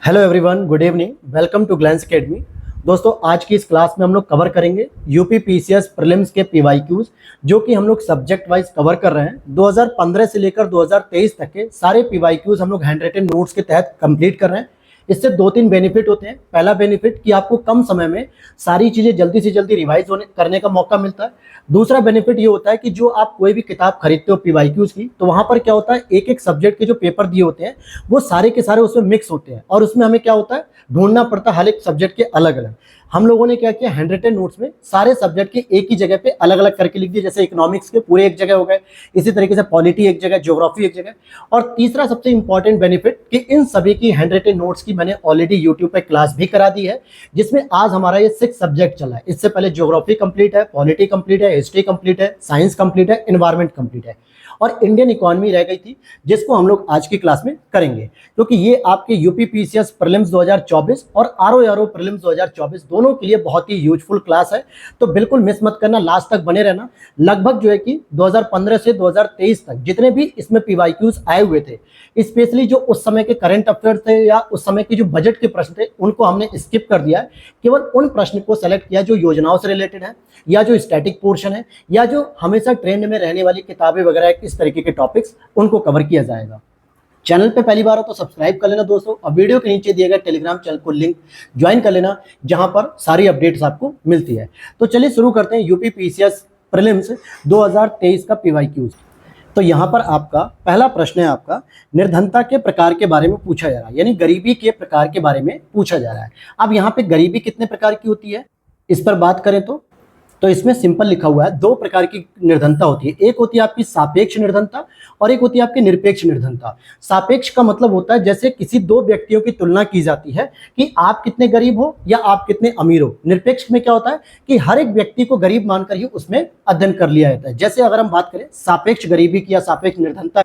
Hello everyone, good evening, welcome to Glance Academy. दोस्तों, आज की इस क्लास में हम लोग कवर करेंगे यूपी पीसीएस प्रीलिम्स के पीवाईक्यूज, जो कि हम लोग सब्जेक्ट वाइज कवर कर रहे हैं। 2015 से लेकर 2023 तक के सारे पीवाईक्यूज हम लोग हैंड रिटन नोट्स के तहत कंप्लीट कर रहे हैं। इससे दो तीन बेनिफिट होते हैं। पहला बेनिफिट कि आपको कम समय में सारी चीज़ें जल्दी से जल्दी रिवाइज करने का मौका मिलता है। दूसरा बेनिफिट ये होता है कि जो आप कोई भी किताब खरीदते हो पीवाईक्यूज की, तो वहाँ पर क्या होता है, एक एक सब्जेक्ट के जो पेपर दिए होते हैं वो सारे के सारे उसमें मिक्स होते हैं और उसमें हमें क्या होता है, ढूंढना पड़ता है हर एक सब्जेक्ट के अलग अलग। हम लोगों ने क्या किया, हैंड रिटन नोट्स में सारे सब्जेक्ट के एक ही जगह पे अलग अलग करके लिख दिए। जैसे इकोनॉमिक्स के पूरे एक जगह हो गए, इसी तरीके से पॉलिटी एक जगह, ज्योग्राफी एक जगह। और तीसरा सबसे इंपॉर्टेंट बेनिफिट कि इन सभी की हैंड रिटन नोट्स की मैंने ऑलरेडी यूट्यूब पे क्लास भी करा दी है, जिसमें आज हमारा ये 6 सब्जेक्ट चला है। इससे पहले ज्योग्राफी कंप्लीट है, पॉलिटी कंप्लीट है, हिस्ट्री कंप्लीट है, साइंस कंप्लीट है, एनवायरमेंट कंप्लीट है और इंडियन इकोनॉमी रह गई थी, जिसको हम लोग आज की क्लास में करेंगे। क्योंकि ये आपके यूपी पीसीएस प्रीलिम्स 2024 और आरओ प्रीलिम्स 2024 दोनों के लिए बहुत ही यूजफुल क्लास है। तो बिल्कुल मिस मत करना, लास्ट तक बने रहना। लगभग जो है कि 2015 से 2023 तक जितने भी इसमें पीवाईक्यूज आए हुए थे, स्पेशली जो उस समय के करंट अफेयर थे या उस समय के जो बजट के प्रश्न थे, उनको हमने स्किप कर दिया है। केवल उन प्रश्न को सेलेक्ट किया जो योजनाओं से रिलेटेड है, या जो स्टैटिक पोर्शन है, या जो हमेशा ट्रेंड में रहने वाली किताबें वगैरह, इस तरीके के टॉपिक्स उनको कवर किया जाएगा। चैनल पे पहली बार हो तो सब्सक्राइब कर लेना दोस्तों, और वीडियो के नीचे दिए गए टेलीग्राम चैनल को लिंक ज्वाइन कर लेना, जहां पर सारी अपडेट्स आपको मिलती है। तो चलिए शुरू करते हैं यूपी पीसीएस प्रीलिम्स 2023 का पीवाईक्यूज। तो यहाँ पर आपका पहला प्रश्न है, आपका निर्धनता के प्रकार के बारे में पूछा जा रहा है, यानी गरीबी के प्रकार के बारे में पूछा जा रहा है। अब यहाँ पे गरीबी कितने प्रकार की होती है, इस पर बात करें तो इसमें सिंपल लिखा हुआ है, दो प्रकार की निर्धनता होती है। एक होती है आपकी सापेक्ष निर्धनता और एक होती है आपकी निरपेक्ष निर्धनता। सापेक्ष का मतलब होता है जैसे किसी दो व्यक्तियों की तुलना की जाती है कि आप कितने गरीब हो या आप कितने अमीर हो। निरपेक्ष में क्या होता है कि हर एक व्यक्ति को गरीब मानकर ही उसमें अध्ययन कर लिया जाता है। जैसे अगर हम बात करें सापेक्ष गरीबी की या सापेक्ष निर्धनता,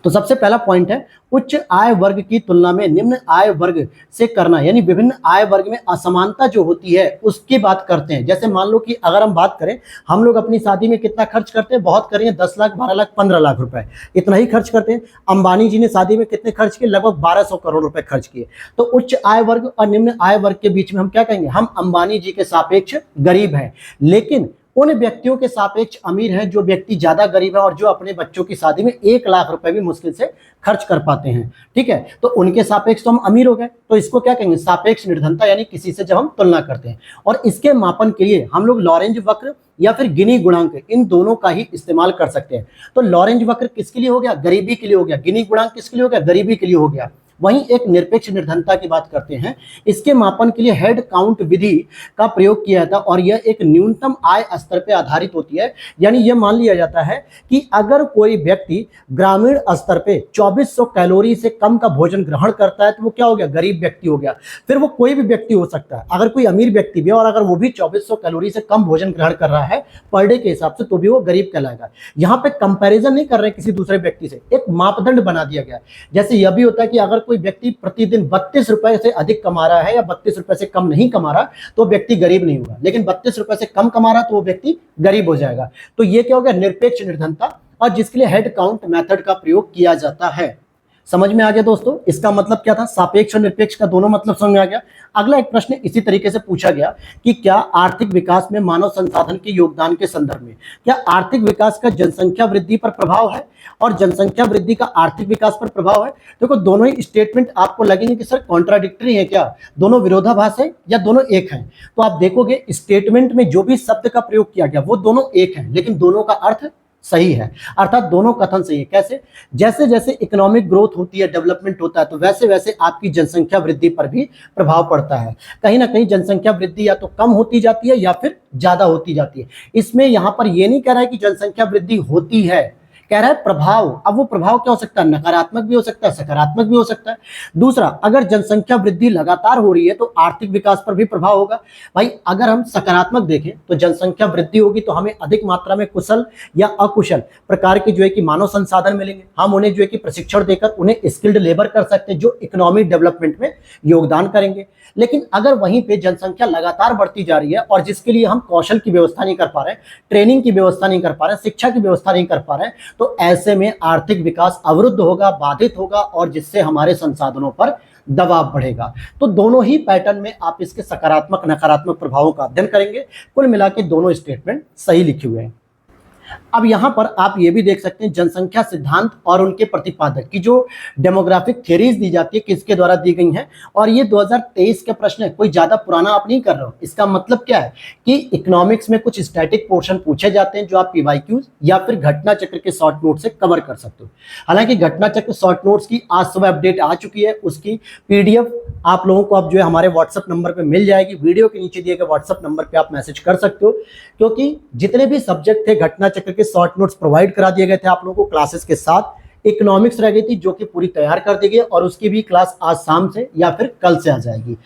तो सबसे पहला पॉइंट है उच्च आय वर्ग की तुलना में निम्न आय वर्ग से करना, यानी विभिन्न आय वर्ग में असमानता जो होती है उसकी बात करते हैं। जैसे मान लो कि अगर हम बात करें, हम लोग अपनी शादी में कितना खर्च करते हैं, बहुत करेंगे 10 लाख, 12 लाख, 15 लाख रुपए, इतना ही खर्च करते हैं। अंबानी जी ने शादी में कितने खर्च किए, लगभग 1200 करोड़ रुपए खर्च किए। तो उच्च आय वर्ग और निम्न आय वर्ग के बीच में हम क्या कहेंगे, हम अंबानी जी के सापेक्ष गरीब हैं। लेकिन उन व्यक्तियों के सापेक्ष अमीर हैं जो व्यक्ति ज्यादा गरीब है और जो अपने बच्चों की शादी में 1 लाख रुपए भी मुश्किल से खर्च कर पाते हैं। ठीक है, तो उनके सापेक्ष तो हम अमीर हो गए। तो इसको क्या कहेंगे, सापेक्ष निर्धनता, यानी किसी से जब हम तुलना करते हैं। और इसके मापन के लिए हम लोग लॉरेंज वक्र या फिर गिनी गुणांक, इन दोनों का ही इस्तेमाल कर सकते हैं। तो लॉरेंज वक्र किसके लिए हो गया, गरीबी के लिए हो गया। गिनी गुणांक किसके लिए हो गया, गरीबी के लिए हो गया। वहीं एक निरपेक्ष निर्धनता की बात करते हैं। इसके मापन के लिए हेड काउंट विधि का प्रयोग किया जाता है और यह एक न्यूनतम आय स्तर पर आधारित होती है। यानी यह मान लिया जाता है कि अगर कोई व्यक्ति ग्रामीण स्तर पे 2400 कैलोरी से कम का भोजन ग्रहण करता है तो वो क्या हो गया, गरीब व्यक्ति हो गया। फिर वो कोई भी व्यक्ति हो सकता है, अगर कोई अमीर व्यक्ति भी और अगर वो भी 2400 कैलोरी से कम भोजन ग्रहण कर रहा है पर डे के हिसाब से, तो भी वो गरीब कहलाएगा। यहाँ पे कंपैरिजन नहीं कर रहे किसी दूसरे व्यक्ति से, एक मापदंड बना दिया गया। जैसे यह भी होता है कि अगर कोई व्यक्ति प्रतिदिन 32 रुपए से अधिक कमा रहा है या 32 रुपए से कम नहीं कमा रहा, तो व्यक्ति गरीब नहीं होगा। लेकिन 32 रुपए से कम कमा रहा तो वो व्यक्ति गरीब हो जाएगा। तो ये क्या हो गया, निरपेक्ष निर्धनता, और जिसके लिए हेड काउंट मेथड का प्रयोग किया जाता है। समझ में आ गया दोस्तों, इसका मतलब क्या था, सापेक्ष और निरपेक्ष का दोनों मतलब समझ में आ गया। अगला एक प्रश्न इसी तरीके से पूछा गया कि क्या आर्थिक विकास में मानव संसाधन के योगदान के संदर्भ में, क्या आर्थिक विकास का जनसंख्या वृद्धि पर प्रभाव है और जनसंख्या वृद्धि का आर्थिक विकास पर प्रभाव है। देखो दोनों ही स्टेटमेंट आपको लगेंगे कि सर कॉन्ट्राडिक्टरी है क्या, दोनों विरोधाभास है या दोनों एक हैं। तो आप देखोगे स्टेटमेंट में जो भी शब्द का प्रयोग किया गया वो दोनों एक हैं, लेकिन दोनों का अर्थ सही है, अर्थात दोनों कथन सही है। कैसे, जैसे जैसे इकोनॉमिक ग्रोथ होती है, डेवलपमेंट होता है, तो वैसे वैसे आपकी जनसंख्या वृद्धि पर भी प्रभाव पड़ता है। कहीं ना कहीं जनसंख्या वृद्धि या तो कम होती जाती है या फिर ज्यादा होती जाती है। इसमें यहां पर यह नहीं कह रहा है कि जनसंख्या वृद्धि होती है, कह रहा है प्रभाव। अब वो प्रभाव क्या हो सकता है, नकारात्मक भी हो सकता है, सकारात्मक भी हो सकता है। दूसरा, अगर जनसंख्या वृद्धि लगातार हो रही है तो आर्थिक विकास पर भी प्रभाव होगा। भाई अगर हम सकारात्मक देखें तो जनसंख्या वृद्धि होगी तो हमें अधिक मात्रा में कुशल या अकुशल प्रकार के जो है कि मानव संसाधन मिलेंगे। हम उन्हें जो है कि प्रशिक्षण देकर उन्हें स्किल्ड लेबर कर सकते हैं जो इकोनॉमिक डेवलपमेंट में योगदान करेंगे। लेकिन अगर वहीं पे जनसंख्या लगातार बढ़ती जा रही है और जिसके लिए हम कौशल की व्यवस्था नहीं कर पा रहे, ट्रेनिंग की व्यवस्था नहीं कर पा रहे, शिक्षा की व्यवस्था नहीं कर पा रहे, तो ऐसे में आर्थिक विकास अवरुद्ध होगा, बाधित होगा और जिससे हमारे संसाधनों पर दबाव बढ़ेगा। तो दोनों ही पैटर्न में आप इसके सकारात्मक नकारात्मक प्रभावों का अध्ययन करेंगे। कुल मिला के दोनों स्टेटमेंट सही लिखे हुए हैं। अब यहाँ पर आप ये भी देख सकते हैं जनसंख्या सिद्धांत और उनके प्रतिपादक की जो डेमोग्राफिक थ्योरीज दी जाती है किसके द्वारा दी गई हैं, और ये 2023 का प्रश्न है, कोई ज्यादा पुराना आप नहीं कर रहे हो। इसका मतलब क्या है कि इकोनॉमिक्स में कुछ स्टैटिक पोर्शन पूछे जाते हैं जो आप पीवाईक्यूज या फिर घटना चक्र के शॉर्ट नोट से कवर कर सकते हो। हालांकि घटना चक्र शॉर्ट नोट्स की आज सुबह अपडेट आ चुकी है, उसकी पीडीएफ आप लोगों को अब जो है हमारे व्हाट्सएप नंबर पे मिल जाएगी। वीडियो के नीचे दिए गए व्हाट्सएप नंबर पे आप मैसेज कर सकते हो, क्योंकि जितने भी सब्जेक्ट थे घटना चक्र के शॉर्ट नोट्स प्रोवाइड करा दिए गए थे आप लोगों को क्लासेस के साथ। इकोनॉमिक्स रह गई थी जो कि पूरी तैयार कर दी गई, और उसकी भी क्लास आज शाम से या फिर कल से आ जाएगी।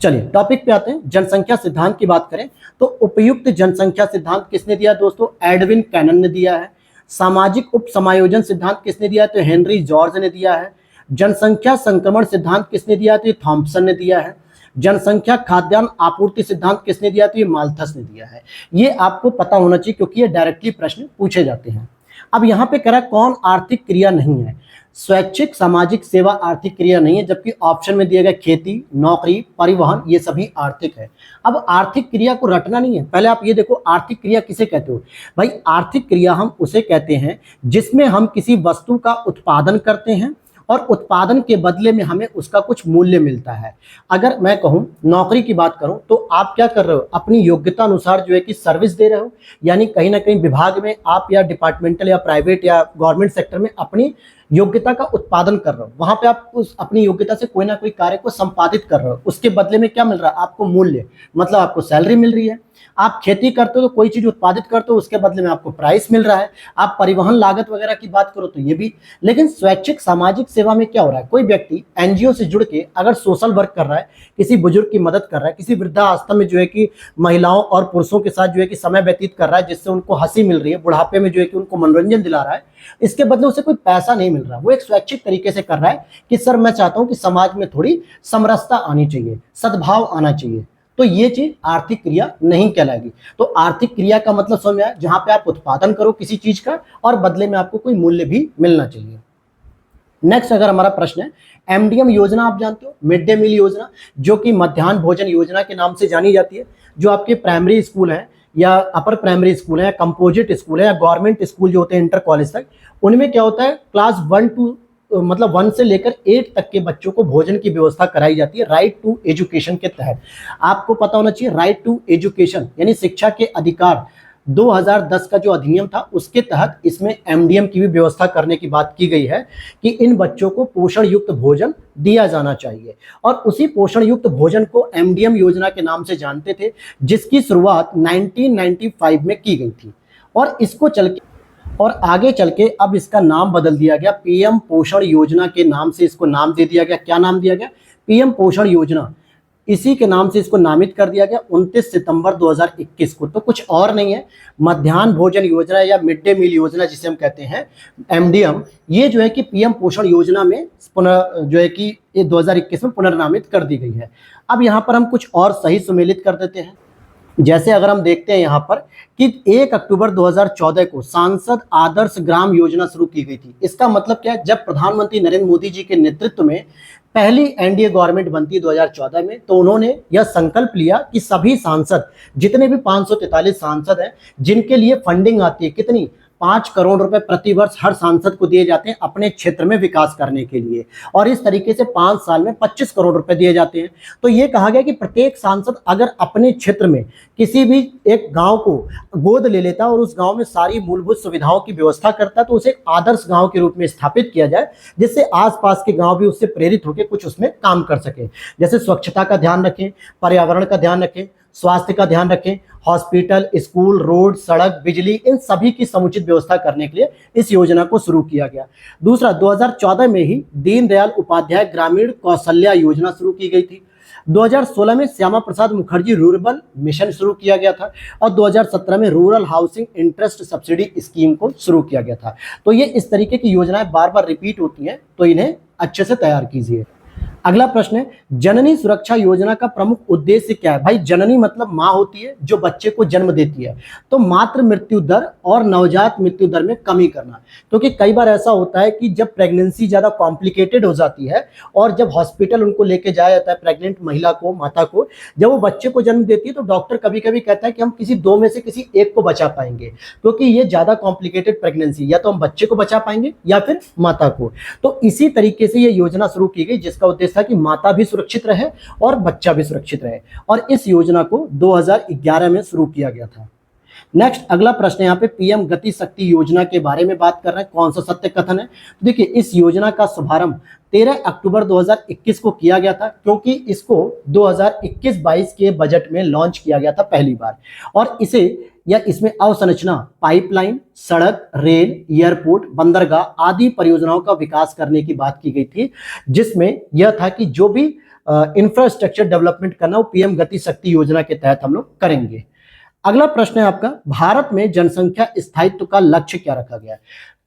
चलिए टॉपिक पे आते हैं। जनसंख्या सिद्धांत की बात करें तो उपयुक्त जनसंख्या सिद्धांत किसने दिया दोस्तों? एडविन कैनन ने दिया है। सामाजिक उप समायोजन सिद्धांत किसने दिया है? तो हेनरी जॉर्ज ने दिया है। जनसंख्या संक्रमण सिद्धांत किसने दिया? तो ये थॉम्पसन ने दिया है। जनसंख्या खाद्यान्न आपूर्ति सिद्धांत किसने दिया? तो ये माल्थस ने दिया है। ये आपको पता होना चाहिए क्योंकि ये डायरेक्टली प्रश्न पूछे जाते हैं। अब यहाँ पे कह रहा है कौन आर्थिक क्रिया नहीं है? स्वैच्छिक सामाजिक सेवा आर्थिक क्रिया नहीं है, जबकि ऑप्शन में दिया गया खेती, नौकरी, परिवहन ये सभी आर्थिक है। अब आर्थिक क्रिया को रटना नहीं है, पहले आप ये देखो आर्थिक क्रिया किसे कहते हो भाई? आर्थिक क्रिया हम उसे कहते हैं जिसमें हम किसी वस्तु का उत्पादन करते हैं और उत्पादन के बदले में हमें उसका कुछ मूल्य मिलता है। अगर मैं कहूं नौकरी की बात करूं तो आप क्या कर रहे हो? अपनी योग्यता अनुसार जो है कि सर्विस दे रहे हो, यानी कहीं ना कहीं विभाग में आप या डिपार्टमेंटल या प्राइवेट या गवर्नमेंट सेक्टर में अपनी योग्यता का उत्पादन कर रहे हो। वहां पे आप उस अपनी योग्यता से कोई ना कोई कार्य को संपादित कर रहे हो, उसके बदले में क्या मिल रहा है? आपको मूल्य, मतलब आपको सैलरी मिल रही है। आप खेती करते हो तो कोई चीज उत्पादित करते हो, उसके बदले में आपको प्राइस मिल रहा है। आप परिवहन लागत वगैरह की बात करो तो ये भी। लेकिन स्वैच्छिक सामाजिक सेवा में क्या हो रहा है? कोई व्यक्ति एनजीओ से जुड़ के अगर सोशल वर्क कर रहा है, किसी बुजुर्ग की मदद कर रहा है, किसी वृद्धावस्था में जो है कि महिलाओं और पुरुषों के साथ जो है कि समय व्यतीत कर रहा है, जिससे उनको हंसी मिल रही है, बुढ़ापे में जो है कि उनको मनोरंजन दिला रहा है, इसके बदले उसे कोई पैसा नहीं मिल रहा। वो एक स्वैच्छिक तरीके से कर रहा है कि सर मैं चाहता हूं कि समाज में थोड़ी समरसता आनी चाहिए, सद्भाव आना चाहिए। तो ये चीज आर्थिक क्रिया नहीं कहलाएगी। तो आर्थिक क्रिया का मतलब समझ आया, जहां पे आप उत्पादन करो किसी चीज का और बदले में आपको कोई मूल्य भी मिलना चाहिए। नेक्स्ट अगर हमारा प्रश्न है, एमडीएम योजना आप जानते हो, मिड डे मील योजना, जो कि मध्याह्न भोजन योजना के नाम से जानी जाती है। जो आपके प्राइमरी स्कूल हैं या अपर प्राइमरी स्कूल है या कंपोजिट स्कूल है या गवर्नमेंट स्कूल जो होते हैं इंटर कॉलेज तक, उनमें क्या होता है क्लास 1 से लेकर 8 तक के बच्चों को भोजन की व्यवस्था कराई जाती है राइट टू एजुकेशन के तहत। आपको पता होना चाहिए राइट टू एजुकेशन यानी शिक्षा के अधिकार 2010 का जो अधिनियम था उसके तहत इसमें एमडीएम की भी व्यवस्था करने की बात की गई है कि इन बच्चों को पोषण युक्त भोजन दिया जाना चाहिए। और उसी पोषण युक्त भोजन को एमडीएम योजना के नाम से जानते थे, जिसकी शुरुआत 1995 में की गई थी। और इसको आगे चल के अब इसका नाम बदल दिया गया, पीएम पोषण योजना के नाम से इसको नाम दे दिया गया। क्या नाम दिया गया? पीएम पोषण योजना, इसी के नाम से इसको नामित कर दिया गया 29 सितंबर 2021 को। तो कुछ और नहीं है, मध्याह्न भोजन योजना या मिड डे मील योजना जिसे हम कहते हैं एमडीएम, ये जो है कि पीएम पोषण योजना में जो है कि 2021 में पुनर्नामित कर दी गई है। अब यहाँ पर हम कुछ और सही सुमेलित कर देते हैं। जैसे अगर हम देखते हैं यहाँ पर कि 1 अक्टूबर 2014 को सांसद आदर्श ग्राम योजना शुरू की गई थी। इसका मतलब क्या है? जब प्रधानमंत्री नरेंद्र मोदी जी के नेतृत्व में पहली एनडीए गवर्नमेंट बनती 2014 में, तो उन्होंने यह संकल्प लिया कि सभी सांसद, जितने भी 543 सांसद हैं, जिनके लिए फंडिंग आती है कितनी 5 करोड़ रुपए प्रति वर्ष हर सांसद को दिए जाते हैं अपने क्षेत्र में विकास करने के लिए, और इस तरीके से 5 साल में 25 करोड़ रुपए दिए जाते हैं। तो ये कहा गया कि प्रत्येक सांसद अगर अपने क्षेत्र में किसी भी एक गांव को गोद ले लेता और उस गांव में सारी मूलभूत सुविधाओं की व्यवस्था करता, तो उसे आदर्श गांव के रूप में स्थापित किया जाए, जिससे आसपास के गांव भी उससे प्रेरित होकर कुछ उसमें काम कर सके। जैसे स्वच्छता का ध्यान रखें, पर्यावरण का ध्यान रखें, स्वास्थ्य का ध्यान रखें, हॉस्पिटल, स्कूल, रोड, सड़क, बिजली, इन सभी की समुचित व्यवस्था करने के लिए इस योजना को शुरू किया गया। दूसरा, 2014 में ही दीनदयाल उपाध्याय ग्रामीण कौशल्या योजना शुरू की गई थी। 2016 में श्यामा प्रसाद मुखर्जी रूरल मिशन शुरू किया गया था और 2017 में rural housing interest subsidy scheme को शुरू किया गया था। तो ये इस तरीके की योजनाएं बार बार रिपीट होती हैं, तो इन्हें अच्छे से तैयार कीजिए। अगला प्रश्न है, जननी सुरक्षा योजना का प्रमुख उद्देश्य क्या है? भाई जननी मतलब माँ होती है जो बच्चे को जन्म देती है, तो मातृ मृत्यु दर और नवजात मृत्यु दर में कमी करना। क्योंकि कई बार ऐसा होता है कि जब प्रेगनेंसी ज्यादा कॉम्प्लिकेटेड हो जाती है और जब हॉस्पिटल उनको लेके जाया जाता है, प्रेग्नेंट महिला को, माता को, जब वो बच्चे को जन्म देती है तो डॉक्टर कभी कभी कहता है कि हम किसी दो में से किसी एक को बचा पाएंगे, क्योंकि ये ज्यादा कॉम्प्लिकेटेड प्रेगनेंसी, या तो हम बच्चे को बचा पाएंगे या फिर माता को। तो इसी तरीके से ये योजना शुरू की गई जिसका उद्देश्य था कि माता भी सुरक्षित रहे और बच्चा भी सुरक्षित रहे, और इस योजना को 2011 में शुरू किया गया था। नेक्स्ट अगला प्रश्न यहाँ पे पीएम गति शक्ति योजना के बारे में बात कर रहे हैं, कौन सा सत्य कथन है? तो देखिए, इस योजना का शुभारंभ 13 अक्टूबर 2021 को किया गया था, क्योंकि इसको 2021-22 के बजट में लॉन्च किया गया था पहली बार, और इसमें अवसंरचना, पाइपलाइन, सड़क, रेल, एयरपोर्ट, बंदरगाह आदि परियोजनाओं का विकास करने की बात की गई थी, जिसमें यह था कि जो भी इंफ्रास्ट्रक्चर डेवलपमेंट करना वो पीएम गति शक्ति योजना के तहत हम लोग करेंगे। अगला प्रश्न है आपका, भारत में जनसंख्या स्थायित्व का लक्ष्य क्या रखा गया है?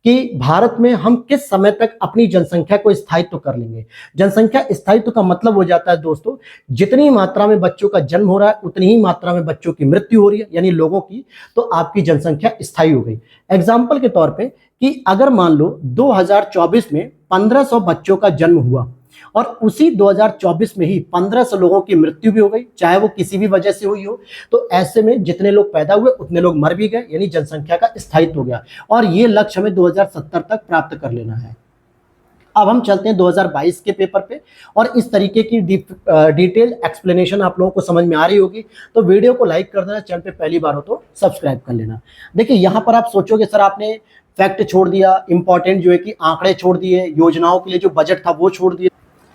कि भारत में हम किस समय तक अपनी जनसंख्या को स्थायित्व कर लेंगे। जनसंख्या स्थायित्व का मतलब हो जाता है दोस्तों, जितनी मात्रा में बच्चों का जन्म हो रहा है उतनी ही मात्रा में बच्चों की मृत्यु हो रही है, यानी लोगों की, तो आपकी जनसंख्या स्थायी हो गई। एग्जाम्पल के तौर पे कि अगर मान लो 2024 में 1500 बच्चों का जन्म हुआ और उसी 2024 में ही 1500 लोगों की मृत्यु भी हो गई, चाहे वो किसी भी वजह से हुई हो, तो ऐसे में जितने लोग पैदा हुए उतने लोग मर भी गए, यानी जनसंख्या का स्थायित्व हो गया, और ये लक्ष्य हमें 2070 तक प्राप्त कर लेना है। अब हम चलते हैं 2022 के पेपर पे, और इस तरीके की डिटेल एक्सप्लेनेशन आप लोगों को समझ में आ रही होगी, तो वीडियो को लाइक कर देना, चैनल पे पहली बार हो तो सब्सक्राइब कर लेना। देखिए, यहाँ पर आप सोचोगे सर आपने फैक्ट छोड़ दिया, इंपॉर्टेंट जो है कि आंकड़े छोड़ दिए, योजनाओं के लिए जो बजट था वो छोड़ दिया।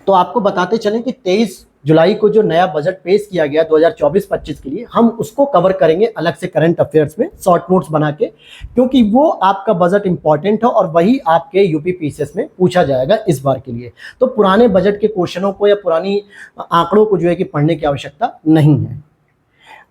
तो आपको बताते चलें कि 23 जुलाई को जो नया बजट पेश किया गया 2024-25 के लिए, हम उसको कवर करेंगे अलग से करंट अफेयर्स में शॉर्ट नोट्स बना के, क्योंकि वो आपका बजट इंपॉर्टेंट है और वही आपके यूपी पीसीएस में पूछा जाएगा इस बार के लिए। तो पुराने बजट के क्वेश्चनों को या पुरानी आंकड़ों को जो है कि पढ़ने की आवश्यकता नहीं है।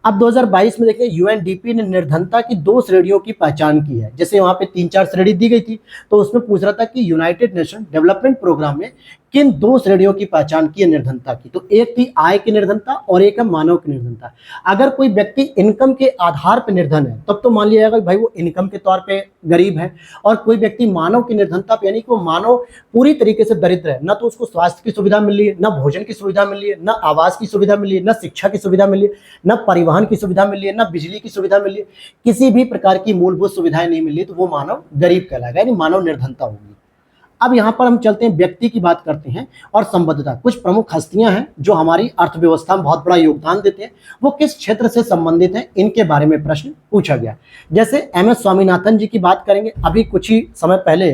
अब 2022 में देखिए, यूएनडीपी ने निर्धनता की 2 श्रेणियों की पहचान की है। जैसे वहां पे 3-4 श्रेणी दी गई थी, तो उसमें पूछ रहा था कि यूनाइटेड नेशन डेवलपमेंट प्रोग्राम में किन 2 श्रेणियों की पहचान की है निर्धनता की। तो एक थी आय की निर्धनता और एक है मानव की निर्धनता। अगर कोई व्यक्ति इनकम के आधार पर निर्धन है तब तो मान लिया जाएगा भाई वो इनकम के तौर पे गरीब है, और कोई व्यक्ति मानव की निर्धनता पे, यानी कि वो मानव पूरी तरीके से दरिद्र है, ना तो उसको स्वास्थ्य की सुविधा मिल रही है, ना भोजन की सुविधा मिल रही है, ना आवास की सुविधा मिल रही है, ना शिक्षा की सुविधा मिल रही है, ना परिवहन की सुविधा मिल रही है, ना बिजली की सुविधा मिल रही है, किसी भी प्रकार की मूलभूत सुविधाएं नहीं मिल रही, तो वो मानव गरीब कहलाएगा, यानी मानव निर्धनता होगी। अब यहाँ पर हम चलते हैं, व्यक्ति की बात करते हैं और संबद्धता। कुछ प्रमुख हस्तियां हैं जो हमारी अर्थव्यवस्था में बहुत बड़ा योगदान देते हैं, वो किस क्षेत्र से संबंधित हैं, इनके बारे में प्रश्न पूछा गया। जैसे एमएस स्वामीनाथन जी की बात करेंगे, अभी कुछ ही समय पहले,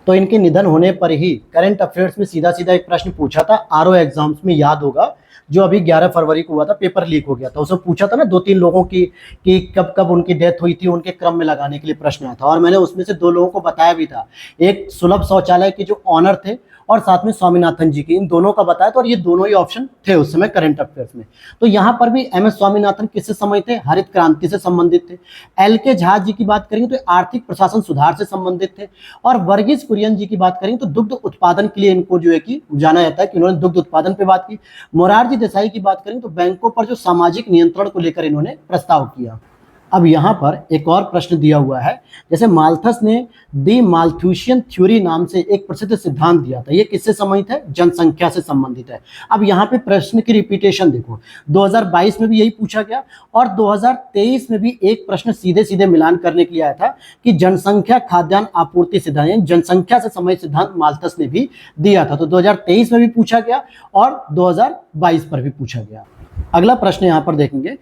तो इनके निधन होने पर ही करंट अफेयर्स में सीधा सीधा एक प्रश्न पूछा था, आरओ एग्जाम्स में, याद होगा, जो अभी 11 फरवरी को हुआ था, पेपर लीक हो गया था, उसमें पूछा था ना 2-3 लोगों की कि कब कब उनकी डेथ हुई थी, उनके क्रम में लगाने के लिए प्रश्न आया था, और मैंने उसमें से 2 लोगों को बताया भी था, एक सुलभ शौचालय के जो ऑनर थे और साथ में स्वामीनाथन जी की, इन दोनों का बताया था, और ये दोनों ही ऑप्शन थे उस समय करंट अफेयर्स में। तो यहाँ पर भी एम एस स्वामीनाथन किससे संबंधित थे? हरित क्रांति से संबंधित थे। एल के झा जी की बात करेंगे तो आर्थिक प्रशासन सुधार से संबंधित थे, और वर्गीज कुरियन जी की बात करेंगे तो दुग्ध उत्पादन के लिए इनको जो है कि जाना जाता है कि उन्होंने दुग्ध उत्पादन पे बात की। मोरारजी देसाई की बात करें तो बैंकों पर जो सामाजिक नियंत्रण को लेकर इन्होंने प्रस्ताव किया। अब यहाँ पर एक और प्रश्न दिया हुआ है, जैसे माल्थस ने दी माल्थुसियन थ्योरी नाम से एक प्रसिद्ध सिद्धांत दिया था, ये किससे संबंधित है? जनसंख्या से संबंधित है। अब यहाँ पे प्रश्न की रिपीटेशन देखो, 2022 में भी यही पूछा गया और 2023 में भी एक प्रश्न सीधे सीधे मिलान करने के लिए आया था कि जनसंख्या खाद्यान्न आपूर्ति सिद्धांत, जनसंख्या से संबंधित सिद्धांत माल्थस ने भी दिया था। तो 2023 में भी पूछा गया और 2022 पर भी पूछा गया। अगला प्रश्न यहाँ पर देखेंगे,